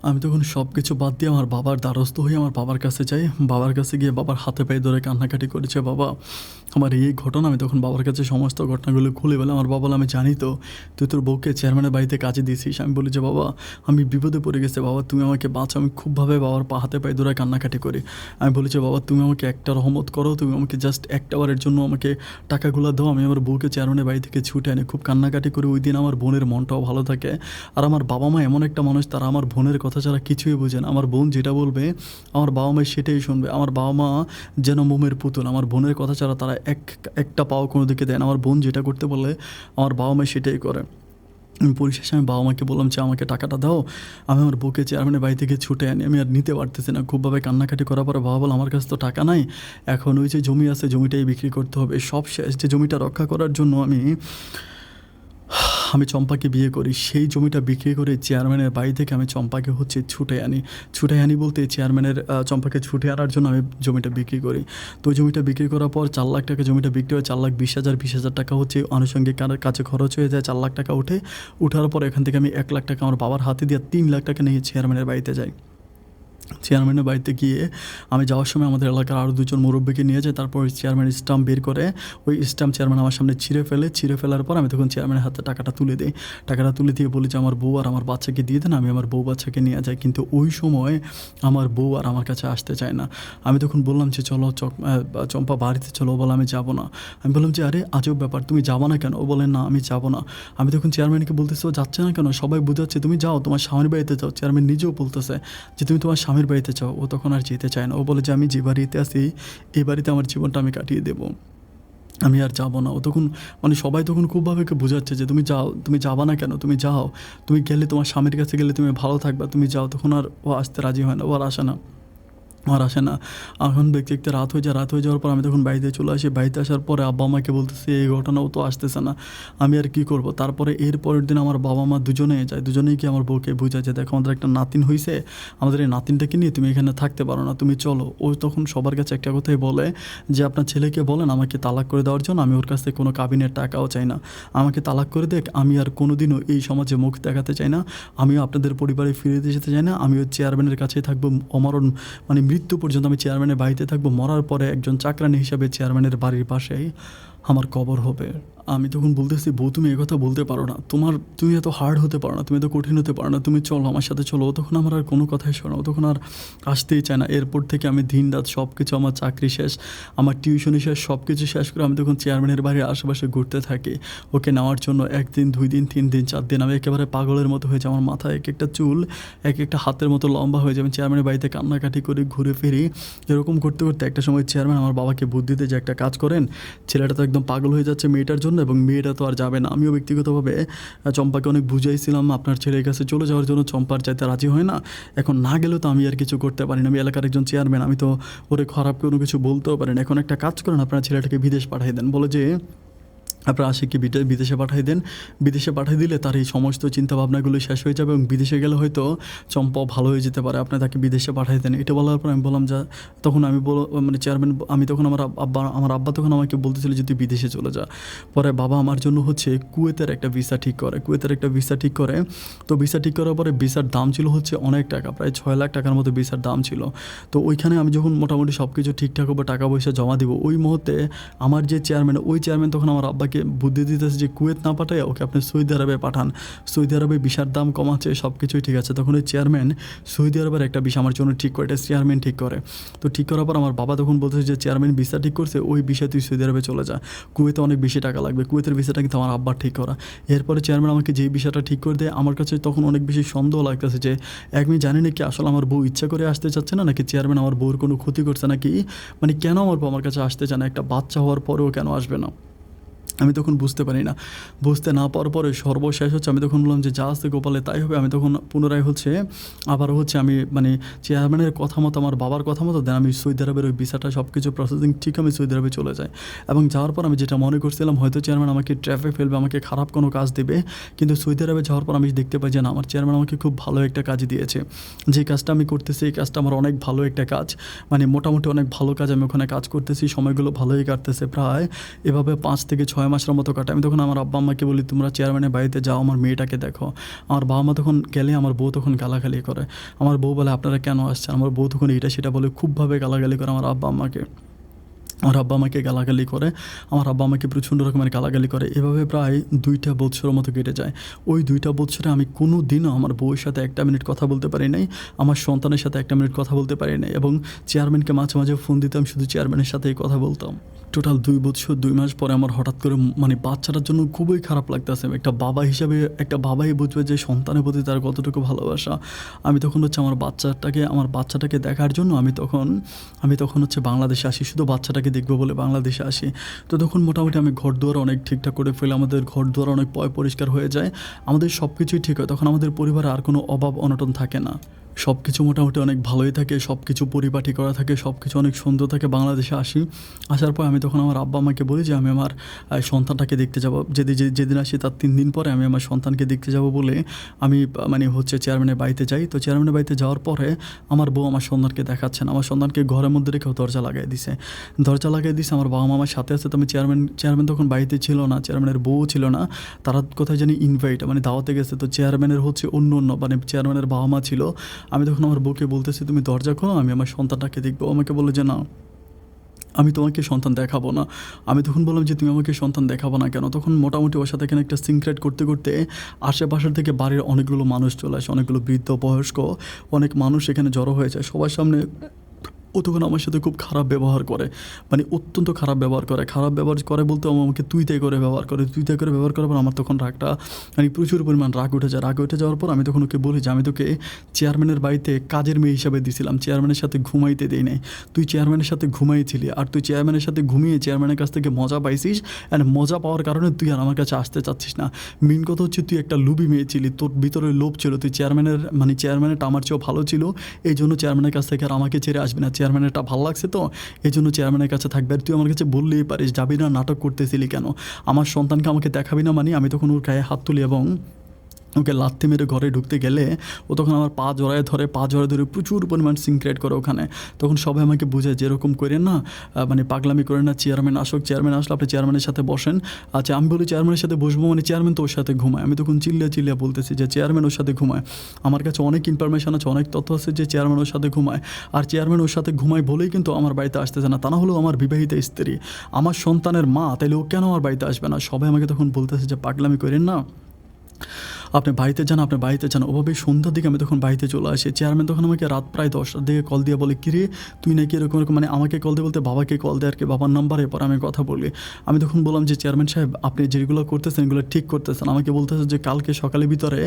আমি তখন সব কিছু বাদ দিয়ে আমার বাবার দ্বারস্থ হয়ে আমার বাবার কাছে যাই। বাবার কাছে গিয়ে বাবার হাতে পায়ে ধরে কান্নাকাটি করেছে, বাবা আমার এই ঘটনা। আমি তখন বাবার কাছে সমস্ত ঘটনাগুলো খুলে বলে, আমার বাবা বলে, আমি জানি তো তুই তোর বউকে চেয়ারম্যানের বাড়িতে কাজে দিয়েছিস। আমি বলি যে বাবা আমি বিপদে পড়ে গেছে, বাবা তুমি আমাকে বাঁচাও। আমি খুবভাবে বাবার হাতে পায়ে ধরে কান্নাকাটি করি। আমি বলি যে বাবা তুমি আমাকে একটা রহমত করো, তুমি আমাকে জাস্ট একটা বারের জন্য আমাকে টাকাগুলো দাও, আমি আমার বউকে চেয়ারম্যানের বাড়ি থেকে ছুটে আনি। খুব কান্নাকাটি করে ওই দিন আমার বোনের মনটাও ভালো থাকে। আর আমার বাবা মা এমন একটা মানুষ, তারা আমার বোনের কথা ছাড়া কিছুই বোঝে না। আমার বোন যেটা বলবে আমার বাবা মা সেটাই শুনবে। আমার বাবা মা যেন মোমের পুতুল, আমার বোনের কথা ছাড়া তারা একটা পাও কোনো দিকে দেয় না। আমার বোন যেটা করতে বললে আমার বাবা মা সেটাই করে। পরিশেষে আমি বাবা মাকে বললাম যে আমাকে টাকাটা দাও, আমি আমার বউকে চেয়ারম্যানের বাড়ি থেকে ছুটে আনি। আমি আর নিতে পারতেছি না। খুবভাবে কান্নাকাটি করার পরে বাবা বল, আমার কাছে তো টাকা নাই, এখন ওই যে জমি আছে জমিটাই বিক্রি করতে হবে। সব শেষ, যে জমিটা রক্ষা করার জন্য আমি চম্পাকে বিয়ে করি, সেই জমিটা বিক্রি করে চেয়ারম্যানের বাড়ি থেকে আমি চম্পাকে হচ্ছে ছুটে আনি বলতে চেয়ারম্যানের চম্পাকে ছুটে আনার জন্য আমি জমিটা বিক্রি করি। তো ওই জমিটা বিক্রি করার পর 4 লাখ টাকা জমিটা বিক্রি হয়। 4,20,000 টাকা হচ্ছে আনুষঙ্গিক কাছে খরচ হয়ে যায়। 4 লাখ টাকা উঠার পর এখান থেকে আমি 1 লাখ টাকা আমার বাবার হাতে দিয়ে 3 লাখ টাকা নিয়ে চেয়ারম্যানের বাড়িতে যাই। চেয়ারম্যানের বাড়িতে গিয়ে আমি যাওয়ার সময় আমাদের এলাকার আরও 2জন মুরব্বীকে নিয়ে যায়। তারপর চেয়ারম্যান স্টাম্প বের করে, ওই স্টাম্প চেয়ারম্যান আমার সামনে ছিঁড়ে ফেলার পর আমি তখন চেয়ারম্যানের হাতে টাকাটা তুলে দিই। টাকাটা তুলে দিয়ে বলি যে আমার বউ আর আমার বাচ্চাকে দিয়ে দেন, আমি আমার বউ বাচ্চাকে নিয়ে যাই। কিন্তু ওই সময় আমার বউ আর আমার কাছে আসতে চায় না। আমি তখন বললাম যে চলো চম্পা বাড়িতে চলো। ও বলে আমি যাবো না। আমি বললাম যে আরে আজব ব্যাপার, তুমি যাবো না কেন? ও বলে না আমি যাবো না। আমি তখন চেয়ারম্যানকে বলতেছি ও যাচ্ছে না কেন? সবাই বোঝাচ্ছে তুমি যাও, তোমার স্বামীর বাড়িতে যাও। চেয়ারম্যান নিজেও বলতেছে যে তুমি তোমার স্বামীর বাড়িতে চাও। ও তখন আর যেতে চায় না। ও বলে যে আমি যে বাড়িতে আছি এই বাড়িতে আমার জীবনটা আমি কাটিয়ে দেবো, আমি আর যাবো না। ও তখন সবাই তখন খুবভাবে বোঝাচ্ছে যে তুমি যাও, তুমি যাবা না কেন, তুমি যাও, তুমি গেলে তোমার স্বামীর কাছে গেলে তুমি ভালো থাকবা, তুমি যাও। তখন আর ও আসতে রাজি হয় না, ও আর আসে না। এখন দেখতে দেখতে রাত হয়ে যাওয়ার পর আমি তখন বাড়িতে চলে আসি। বাড়িতে আসার পরে আব্বা আমাকে বলতেছে এই ঘটনাও তো আসতেছে না, আমি আর কী করব। তারপরে এর পরের দিন আমার বাবা মা দুজনেই যায়, দুজনেই কি আমার বউকে বোঝায় যে দেখো আমাদের একটা নাতিন হয়েছে, আমাদের এই নাতিনটাকে নিয়ে তুমি এখানে থাকতে পারো না, তুমি চলো। ও তখন সবার কাছে একটা কথাই বলে যে আপনার ছেলেকে বলেন আমাকে তালাক করে দেওয়ার জন্য, আমি ওর কাছ থেকে কোনো কাবিনের টাকাও চাই না, আমাকে তালাক করে দেখ, আমি আর কোনোদিনও এই সমাজে মুখ দেখাতে চাই না, আমিও আপনাদের পরিবারে ফিরে যেতে চাই না, আমিও চেয়ারম্যানের কাছেই থাকবো অমরণ, মৃত্যু পর্যন্ত আমি চেয়ারম্যানের বাড়িতে থাকবো। মরার পরে একজন চাকরানি হিসাবে চেয়ারম্যানের বাড়ির পাশেই আমার কবর হবে। আমি তখন বলতেছি বউ তুমি কথা বলতে পারো না, তুমি এত হার্ড হতে পারো না, তুমি এত কঠিন হতে পারো না, তুমি চলো আমার সাথে চলো। ও তখন আমার আর কোনো কথাই শোনা, ও তখন আর আসতেই চায় না। এরপর থেকে আমি দিন রাত সব কিছু, আমার চাকরি শেষ, আমার টিউশনি শেষ, সব কিছু শেষ করে আমি তখন চেয়ারম্যানের বাড়ির আশেপাশে ঘুরতে থাকি ওকে নেওয়ার জন্য। 1 দিন 2 দিন 3 দিন 4 দিন আমি একেবারে পাগলের মতো হয়ে যাই। আমার মাথায় এক একটা চুল এক একটা হাতের মতো লম্বা হয়ে যায়। আমি চেয়ারম্যানের বাড়িতে কান্নাকাটি করে ঘুরে ফিরি। এরকম করতে করতে একটা সময় চেয়ারম্যান আমার বাবাকে বুদ্ধি দেয় যে একটা কাজ করেন, ছেলেটা তো একদম পাগল হয়ে যাচ্ছে মেয়েটার জন্য এবং মেয়েটা তো আর যাবে না। আমিও ব্যক্তিগতভাবে চম্পাকে অনেক বুঝাইছিলাম আপনার ছেলের কাছে চলে যাওয়ার জন্য, চম্পার চাইতে রাজি হয় না। এখন না গেলেও তো আমি আর কিছু করতে পারি না, আমি এলাকার একজন চেয়ারম্যান, আমি তো ওরে খারাপ কোনো কিছু বলতেও পারি না। এখন একটা কাজ করেন, আপনার ছেলেটাকে বিদেশ পাঠিয়ে দেন, বলে যে আপনার আশিককে বিদেশে পাঠিয়ে দেন, বিদেশে পাঠিয়ে দিলে তার এই সমস্ত চিন্তাভাবনাগুলো শেষ হয়ে যাবে এবং বিদেশে গেলে হয়তো চম্পাও ভালো হয়ে যেতে পারে, আপনি তাকে বিদেশে পাঠিয়ে দেন। এটা বলার পর আমি বললাম যা, তখন আমি চেয়ারম্যান, আমি তখন আমার আব্বা তখন আমাকে বলতেছিল যে তুই বিদেশে চলে যা। পরে বাবা আমার জন্য হচ্ছে কুয়েতের একটা ভিসা ঠিক করে, তো ভিসা ঠিক করার পরে ভিসার দাম ছিল হচ্ছে অনেক টাকা, প্রায় 6 লাখ টাকার মতো ভিসার দাম ছিল। তো ওইখানে আমি যখন মোটামুটি সব কিছু ঠিকঠাক হবে, টাকা পয়সা জমা দিব, ওই মুহূর্তে আমার যে চেয়ারম্যান তখন আমার আব্বাকে বুদ্ধি দিতেছে যে কুয়েত না পাঠায় ওকে আপনি সৌদি আরবে পাঠান, সৌদি আরবে ভিসার দাম কম আছে, সব কিছুই ঠিক আছে। তখন ওই চেয়ারম্যান সৌদি আরবের একটা ভিসা আমার জন্য ঠিক করে, এটা চেয়ারম্যান ঠিক করে। তো ঠিক করার পর আমার বাবা তখন বলতেছে যে চেয়ারম্যান ভিসা ঠিক করছে, ওই ভিসা তুই সৌদি আরবে চলে যা, কুয়েতে অনেক বেশি টাকা লাগবে। কুয়েতের ভিসাটা কিন্তু আমার আব্বার ঠিক করা। এরপরে চেয়ারম্যান আমাকে যেই ভিসাটা ঠিক করে দেয়, আমার কাছে তখন অনেক বেশি সন্দেহ লাগতেছে যে আমি জানি না কি আসলে আমার বউ ইচ্ছা করে আসতে চাচ্ছে না, নাকি চেয়ারম্যান আমার বউর কোনো ক্ষতি করছে, নাকি কেন আমার বউ আমার কাছে আসতে চায় না, একটা বাচ্চা হওয়ার পরেও কেন আসবে না। আমি তখন বুঝতে পারি না। বুঝতে না পারার পরে সর্বশেষ হচ্ছে আমি তখন বললাম যে যা আছে কপালে তাই হবে। আমি তখন পুনরায় হচ্ছে আবারও হচ্ছে আমি মানে চেয়ারম্যানের কথা মতো আমার বাবার কথা মতো দেন আমি সৌদি আরবের ওই ভিসাটা সব কিছু প্রসেসিং ঠিক আমি সৌদি আরবে চলে যাই। এবং যাওয়ার পর আমি যেটা মনে করছিলাম হয়তো চেয়ারম্যান আমাকে ট্র্যাপে ফেলবে, আমাকে খারাপ কোনো কাজ দেবে, কিন্তু সৌদি আরবে যাওয়ার পর আমি দেখতে পাই যে না, আমার চেয়ারম্যান আমাকে খুব ভালো একটা কাজ দিয়েছে। যে কাজটা আমি করতেছি এই কাজটা আমার অনেক ভালো একটা কাজ, মানে মোটামুটি অনেক ভালো কাজ আমি ওখানে কাজ করতেছি, সময়গুলো ভালোই কাটতেছে। প্রায় এভাবে 5 থেকে 6 মাসের মতো কাটে। আমি তখন আমার আব্বা আম্মাকে বলি তোমরা চেয়ারম্যানের বাড়িতে যাও, আমার মেয়েটাকে দেখো। আমার বাবা মা তখন গেলে আমার বউ তখন গালাগালি করে। আমার বউ বলে আপনারা কেন আসছেন, আমার বউ তখন এটা সেটা বলে খুবভাবে গালাগালি করে আমার আব্বা আম্মাকে। আমার আব্বা আমাকে গালাগালি করে, আমার আব্বা আমাকে প্রচণ্ড রকমের গালাগালি করে। এভাবে প্রায় 2টা বৎসরের মতো কেটে যায়। ওই 2টা বৎসরে আমি কোনো দিনও আমার বউয়ের সাথে 1টা মিনিট কথা বলতে পারি নাই, আমার সন্তানের সাথে 1টা মিনিট কথা বলতে পারি নাই। এবং চেয়ারম্যানকে মাঝে মাঝে ফোন দিতাম, শুধু চেয়ারম্যানের সাথেই কথা বলতাম। টোটাল 2 বছর 2 মাস পরে আমার হঠাৎ করে মানে বাচ্চাটার জন্য খুবই খারাপ লাগতেছে। একটা বাবা হিসাবে একটা বাবাই বুঝবে যে সন্তানের প্রতি তার কতটুকু ভালোবাসা। আমি তখন হচ্ছে আমার বাচ্চাটাকে দেখার জন্য আমি তখন হচ্ছে বাংলাদেশে আসি, শুধু বাচ্চাটাকে দেখবো বলে বাংলাদেশে আসি। তো তখন মোটামুটি আমি ঘরদুয়ার অনেক ঠিকঠাক করে ফেলে, আমাদের ঘরদুয়ার অনেক পরিষ্কার হয়ে যায়, আমাদের সব কিছুই ঠিক হয়। তখন আমাদের পরিবারে আর কোনো অভাব অনটন থাকে না, সব কিছু মোটামুটি অনেক ভালোই থাকে, সব কিছু পরিপাটি করা থাকে, সব কিছু অনেক সুন্দর থাকে। বাংলাদেশে আসার পর আমি তখন আমার আব্বা আমাকে বলি যে আমি আমার সন্তানটাকে দেখতে যাবো। যেদিন আসি তার 3 দিন পরে আমি আমার সন্তানকে দেখতে যাব বলে আমি মানে হচ্ছে চেয়ারম্যানের বাড়িতে যাই। তো চেয়ারম্যানের বাড়িতে যাওয়ার পরে আমার বউ আমার সন্তানকে দেখাচ্ছেন, আমার সন্তানকে ঘরের মধ্যে রেখেও দরজা লাগাই দিছে। আমার বাবা মা আমার সাথে আছে। তো আমি চেয়ারম্যান তখন বাড়িতে ছিল না, চেয়ারম্যানের বউ ছিল না, তারা কোথায় জানি ইনভাইট মানে দাওয়াতে গেছে। তো চেয়ারম্যানের হচ্ছে অন্য মানে চেয়ারম্যানের বাবা মা ছিল। আমি তখন আমার বউকে বলতেছি তুমি দরজা খোলো, আমি আমার সন্তানটাকে দেখবো। আমাকে বললো যে না, আমি তোমাকে সন্তান দেখাবো না। আমি তখন বললাম যে তুমি আমাকে সন্তান দেখাবো না কেন? তখন মোটামুটি ওর সাথে এখানে একটা সিনক্রেট করতে করতে আশেপাশের থেকে বাড়ির অনেকগুলো মানুষ চলে আসে, অনেকগুলো বৃদ্ধ বয়স্ক অনেক মানুষ এখানে জড়ো হয়ে যায় সবার সামনে। ও তখন আমার সাথে খুব খারাপ ব্যবহার করে, মানে অত্যন্ত খারাপ ব্যবহার করে বলতে আমাকে তুই তাই করে ব্যবহার করার পর আমার তখন রাগটা মানে প্রচুর পরিমাণ রাগ উঠে যাওয়ার পর আমি তখন ওকে বলি যে আমি তোকে চেয়ারম্যানের বাড়িতে কাজের মেয়ে হিসাবে দিয়েছিলাম, চেয়ারম্যানের সাথে ঘুমাইতে দেই নাই। তুই চেয়ারম্যানের সাথে ঘুমাইছিলি, আর তুই চেয়ারম্যানের সাথে ঘুমিয়ে চেয়ারম্যানের কাছ থেকে মজা পাইছিস, অ্যান্ড মজা পাওয়ার কারণে তুই আর আমার কাছে আসতে চাচ্ছিস না। মেন কথা হচ্ছে তুই একটা লোভী মেয়ে ছিলি, তোর ভিতরে লোভ ছিল, তুই চেয়ারম্যানেরটা আমার চেয়েও ভালো ছিল, এই জন্য চেয়ারম্যানের কাছ থেকে আর আমাকে ছেড়ে আসবি না। চেয়ারম্যানেরটা ভালো লাগছে তো এই জন্য চেয়ারম্যানের কাছে থাকবে। আর তুই আমার কাছে বললেই পারিস যাবি না, নাটক করতেছিলি কেন, আমার সন্তানকে আমাকে দেখাবি না। মানে আমি তখন ওর গায়ে হাত তুলি এবং ওকে লাথি মেরে ঘরে ঢুকতে গেলে ও তখন আমার পা জড়ায় ধরে প্রচুর পরিমাণ সিনক্রেট করে ওখানে। তখন সবাই আমাকে বোঝায় যেরকম করেন না, মানে পাগলামি করেন না, চেয়ারম্যান আসলে আপনি চেয়ারম্যানের সাথে বসেন। আচ্ছা আমি বলি চেয়ারম্যানের সাথে বসবো, মানে চেয়ারম্যান তো ওর সাথে ঘুমায়। আমি তখন চিল্লিয়া বলতেছি যে চেয়ারম্যান ওর সাথে ঘুমায়। আমার কাছে অনেক ইনফরমেশন আছে, অনেক তথ্য আছে যে চেয়ারম্যান ওর সাথে ঘুমায়। আর চেয়ারম্যান ওর সাথে ঘুমায় বলেই কিন্তু আমার বাড়িতে আসতেছে না, তা না হলেও আমার বিবাহিত স্ত্রী, আমার সন্তানের মা, তাইলে ও কেন আমার বাড়িতে আসবে না? সবাই আমাকে তখন বলতেছে যে পাগলামি করেন না, আপনি বাড়িতে যান। ওভাবেই সন্ধ্যার দিকে আমি তখন বাড়িতে চলে আসি। চেয়ারম্যান তখন আমাকে রাত প্রায় 10টার দিকে কল দিয়ে বলে কিরে তুই নাকি এরকম মানে আমাকে কল দিয়ে বলতে বাবাকে কল দেয় আর কি, বাবার নাম্বারে। পর আমি কথা বলি, আমি তখন বললাম যে চেয়ারম্যান সাহেব আপনি যেগুলো করতেছেন এগুলো ঠিক করতেছেন। আমাকে বলতেছে যে কালকে সকালের ভিতরে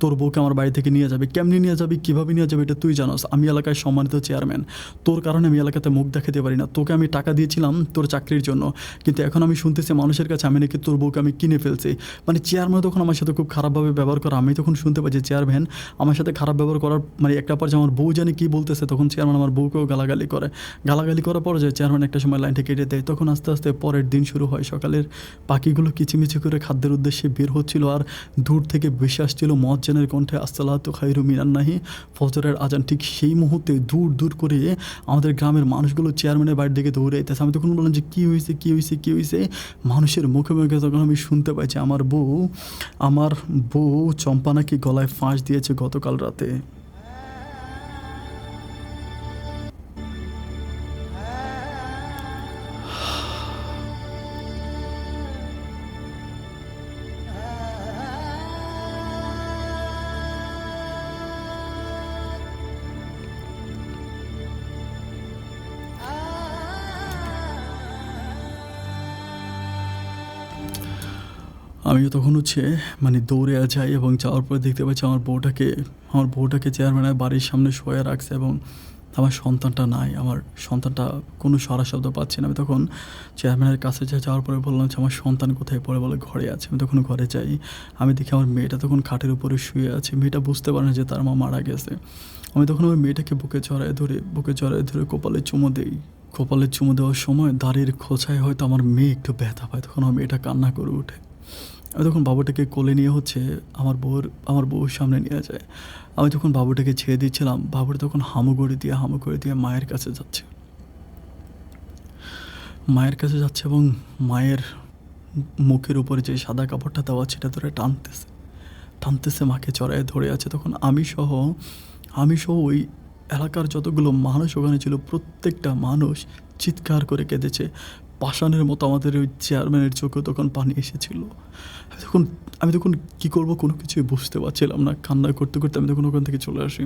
তোর বউকে আমার বাড়ি থেকে নিয়ে যাবে। কেমনি নিয়ে যাবি, কীভাবে নিয়ে যাবে এটা তুই জানোস। আমি এলাকায় সম্মানিত চেয়ারম্যান, তোর কারণে আমি এলাকাতে মুখ দেখাতে পারি না। তোকে আমি টাকা দিয়েছিলাম তোর চাকরির জন্য, কিন্তু এখন আমি শুনতেছি মানুষের কাছে আমি নাকি তোর বউকে আমি কিনে ফেলছি। মানে চেয়ারম্যান তখন আমার সাথে খুব খারাপভাবে ব্যবহার করা। আমি তখন শুনতে পাই যে চেয়ারম্যান আমার সাথে খারাপ ব্যবহার করার মানে একটা পর্যায়ে আমার বউ জানি কী বলতেছে, তখন চেয়ারম্যান আমার বউকেও গালাগালি করার পর যে চেয়ারম্যান একটা সময় লাইনটা কেটে দেয়। তখন আস্তে আস্তে পরের দিন শুরু হয়। সকালের পাখিগুলো কিচিমিচি করে খাদ্যের উদ্দেশ্যে বের হচ্ছিল, আর দূর থেকে ভেসে আসছিল মুয়াজ্জিনের কণ্ঠে আসসালাতু খায়রু মিনান নাহি, ফজরের আজান। ঠিক সেই মুহূর্তে দূর করে আমাদের গ্রামের মানুষগুলো চেয়ারম্যানের বাড়ির দিকে দৌড়ে যেতেছে। আমি তখন বললাম যে কী হয়েছে। মানুষের মুখে তখন আমি শুনতে পাইছি আমার বউ চম্পা নাকি গলায় ফাঁস দিয়েছে গতকাল রাতে। আমিও তখন হচ্ছে মানে দৌড়ে যাই এবং যাওয়ার পরে দেখতে পাচ্ছি আমার বউটাকে চেয়ারম্যানের বাড়ির সামনে শোয়া রাখছে এবং আমার সন্তানটা নাই, আমার সন্তানটা কোনো সাড়া শব্দ পাচ্ছি না। আমি তখন চেয়ারম্যানের কাছে যাওয়ার পরে বললাম যে, "আমার সন্তান কোথায়?" পরে বলে, "ঘরে আছে।" আমি তখন ঘরে যাই। আমি দেখি আমার মেয়েটা তখন খাটের উপরে শুয়ে আছে। মেয়েটা বুঝতে পারে না যে তার মা মারা গেছে। আমি তখন আমার মেয়েটাকে বুকে জড়ায় ধরে কপালে চুমু দেই। কপালে চুমু দেওয়ার সময় দাড়ির খোঁচায় হয়তো আমার মেয়ে একটু ব্যথা পায়। তখন আমার মেয়েটা কান্না করে ওঠে। আমি তখন বাবুটাকে কোলে নিয়ে আমার বউর সামনে নিয়ে যায়। আমি যখন বাবুটাকে ছেড়ে দিচ্ছিলাম, বাবুটা তখন হামু করে দিয়ে মায়ের কাছে যাচ্ছে। মায়ের কাছে যাচ্ছে এবং মায়ের মুখের উপরে যে সাদা কাপড়টা দেওয়া সেটা ধরে টানতেছে মাকে জড়ায় ধরে আছে। তখন আমি সহ ওই এলাকার যতগুলো মানুষ ওখানে ছিল প্রত্যেকটা মানুষ চিৎকার করে কেঁদেছে। পাষাণের মতো আমাদের ওই চেয়ারম্যানের চোখেও তখন পানি এসেছিল। আমি তখন কী করব কোনো কিছুই বুঝতে পারছিলাম না। কান্না করতে আমি তখন ওখান থেকে চলে আসি।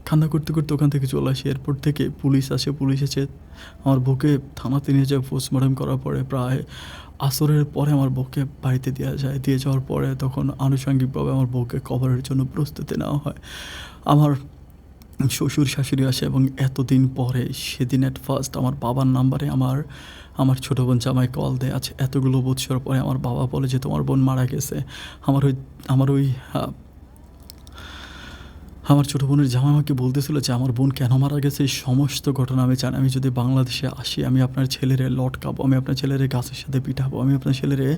কান্না করতে ওখান থেকে চলে আসি। এরপর থেকে পুলিশ আসে। পুলিশ এসে আমার বউকে থানাতে নিয়ে যায়। পোস্টমর্টম করার পরে প্রায় আসরের পরে আমার বউকে বাড়িতে দেওয়া যায়। দিয়ে যাওয়ার পরে তখন আনুষঙ্গিকভাবে আমার বউকে কবরের জন্য প্রস্তুতি নেওয়া হয়। আমার শ্বশুর শাশুড়ি আসে এবং এতদিন পরে সেদিন এট ফার্স্ট আমার বাবার নাম্বারে আমার ছোটো বোন জামাই কল দেয়। আছে এতগুলো বৎসর পরে আমার বাবা বলে যে, "তোমার বোন মারা গেছে।" আমার ওই আমার ছোটো বোনের জামাই আমাকে বলতেছিল যে আমার বোন কেন মারা গেছে এই সমস্ত ঘটনা আমি জানি। আমি যদি বাংলাদেশে আসি আমি আপনার ছেলেরে লটকাবো, আমি আপনার ছেলেরে গাছের সাথে পিটাবো, আমি আপনার ছেলেরে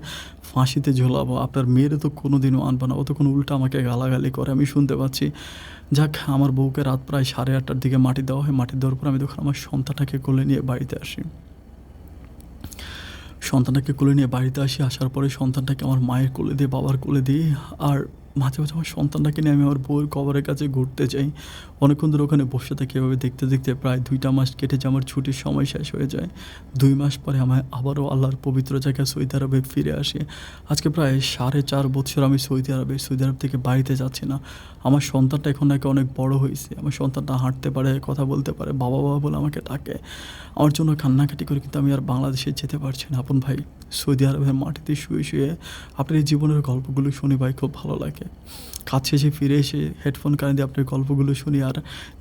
ফাঁসিতে ঝোলাবো, আপনার মেয়েরে তো কোনো দিনও আনবো না। ও তখন উল্টা আমাকে গালাগালি করে, আমি শুনতে পাচ্ছি। যাক, আমার বউকে রাত প্রায় 8:30টার দিকে মাটি দেওয়া হয়। মাটি দেওয়ার পর আমি তখন আমার সন্তানটাকে কোলে নিয়ে বাড়িতে আসি। আসার পরে সন্তানটাকে আমার মায়ের কোলে দিয়ে বাবার কোলে দিই। আর মাঝে আমার সন্তানটাকে নিয়ে আমি আমার বউয়ের কবরের কাছে ঘুরতে যাই। অনেকক্ষণ ধরে ওখানে বসে থাকি। এভাবে দেখতে প্রায় 2টা মাস কেটে যায়। আমার ছুটির সময় শেষ হয়ে যায়। 2 মাস পরে আমি আবারও আল্লাহর পবিত্র জায়গায় সৌদি আরবে ফিরে আসি। আজকে প্রায় 4.5 বছর আমি সৌদি আরব থেকে বাড়িতে যাচ্ছি না। আমার সন্তানটা এখন নাকি অনেক বড় হয়েছে। আমার সন্তানটা হাঁটতে পারে, কথা বলতে পারে, বাবা বলে আমাকে ডাকে। আমার জন্য কান্নাকাটি করে, কিন্তু আমি আর বাংলাদেশে যেতে পারছি না। আপন ভাই, সৌদি আরবের মাটিতে শুয়ে আপনার এই জীবনের গল্পগুলো শুনি ভাই, খুব ভালো লাগে। কাজ শেষে ফিরে এসে হেডফোন কানে দিয়ে আপনার গল্পগুলো শুনি আর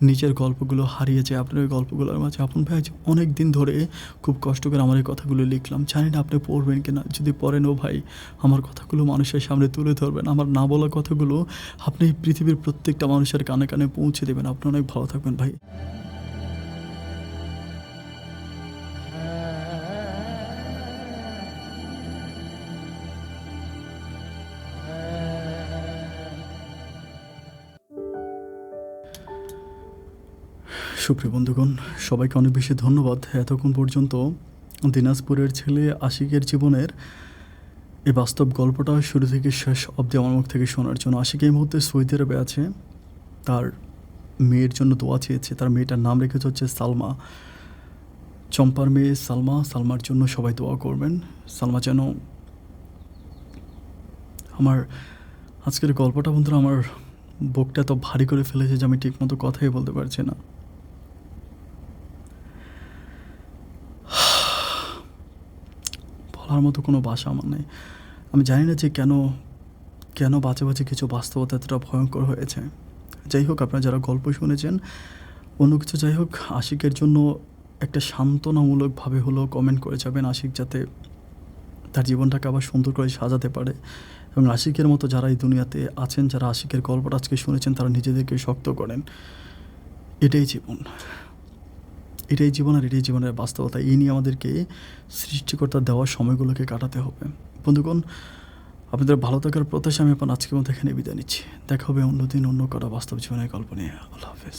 নিজের গল্পগুলো হারিয়ে যায় আপনার ওই গল্পগুলোর মাঝে। আপন ভাই, আজ অনেক দিন ধরে খুব কষ্ট করে আমার এই কথাগুলো লিখলাম। জানি না আপনি পড়বেন কিনা। যদি পড়েন, ও ভাই, আমার কথাগুলো মানুষের সামনে তুলে ধরবেন। আমার না বলা কথাগুলো আপনি পৃথিবীর প্রত্যেকটা মানুষের কানে কানে পৌঁছে দেবেন। আপনি অনেক ভালো থাকবেন ভাই। সুপ্রিয় বন্ধুগণ, সবাইকে অনেক বেশি ধন্যবাদ এতক্ষণ পর্যন্ত দিনাজপুরের ছেলে আশিকের জীবনের এই বাস্তব গল্পটা শুরু থেকে শেষ অবধি আমার মুখ থেকে শোনার জন্য। আশিক এই মুহূর্তে সৌদি আরবে আছে। তার মেয়ের জন্য দোয়া চেয়েছে। তার মেয়েটার নাম রেখেছে হচ্ছে সালমা। চম্পার মেয়ে সালমা। সালমার জন্য সবাই দোয়া করবেন। সালমা যেন আমার আজকের গল্পটা বন্ধুরা আমার বুকটা এত ভারী করে ফেলেছে যে আমি ঠিকমতো কথাই বলতে পারছি না। বলার মতো কোনো ভাষা আমার নেই। আমি জানি না যে কেন বাজে কিছু বাস্তবতা এতটা ভয়ঙ্কর হয়েছে। যাই হোক, আপনারা যারা গল্প শুনেছেন, অন্য কিছু যাই হোক, আশিকের জন্য একটা সান্ত্বনামূলকভাবে হলেও কমেন্ট করে যাবেন। আশিক যাতে তার জীবনটাকে আবার সুন্দর করে সাজাতে পারে, এবং আশিকের মতো যারা এই দুনিয়াতে আছেন, যারা আশিকের গল্পটা আজকে শুনেছেন, তারা নিজেদেরকে শক্ত করেন। এটাই জীবন আর এটাই জীবনের বাস্তবতা। এই নিয়ে আমাদেরকে সৃষ্টিকর্তার দেওয়া সময়গুলোকে কাটাতে হবে। বন্ধুগণ, আপনাদের ভালো থাকার প্রত্যাশা আমি আজকের মতো এখানে বিদায় নিচ্ছি। দেখা হবে অন্যদিন অন্য কারো বাস্তব জীবনের গল্প নিয়ে। আল্লাহ হাফেজ।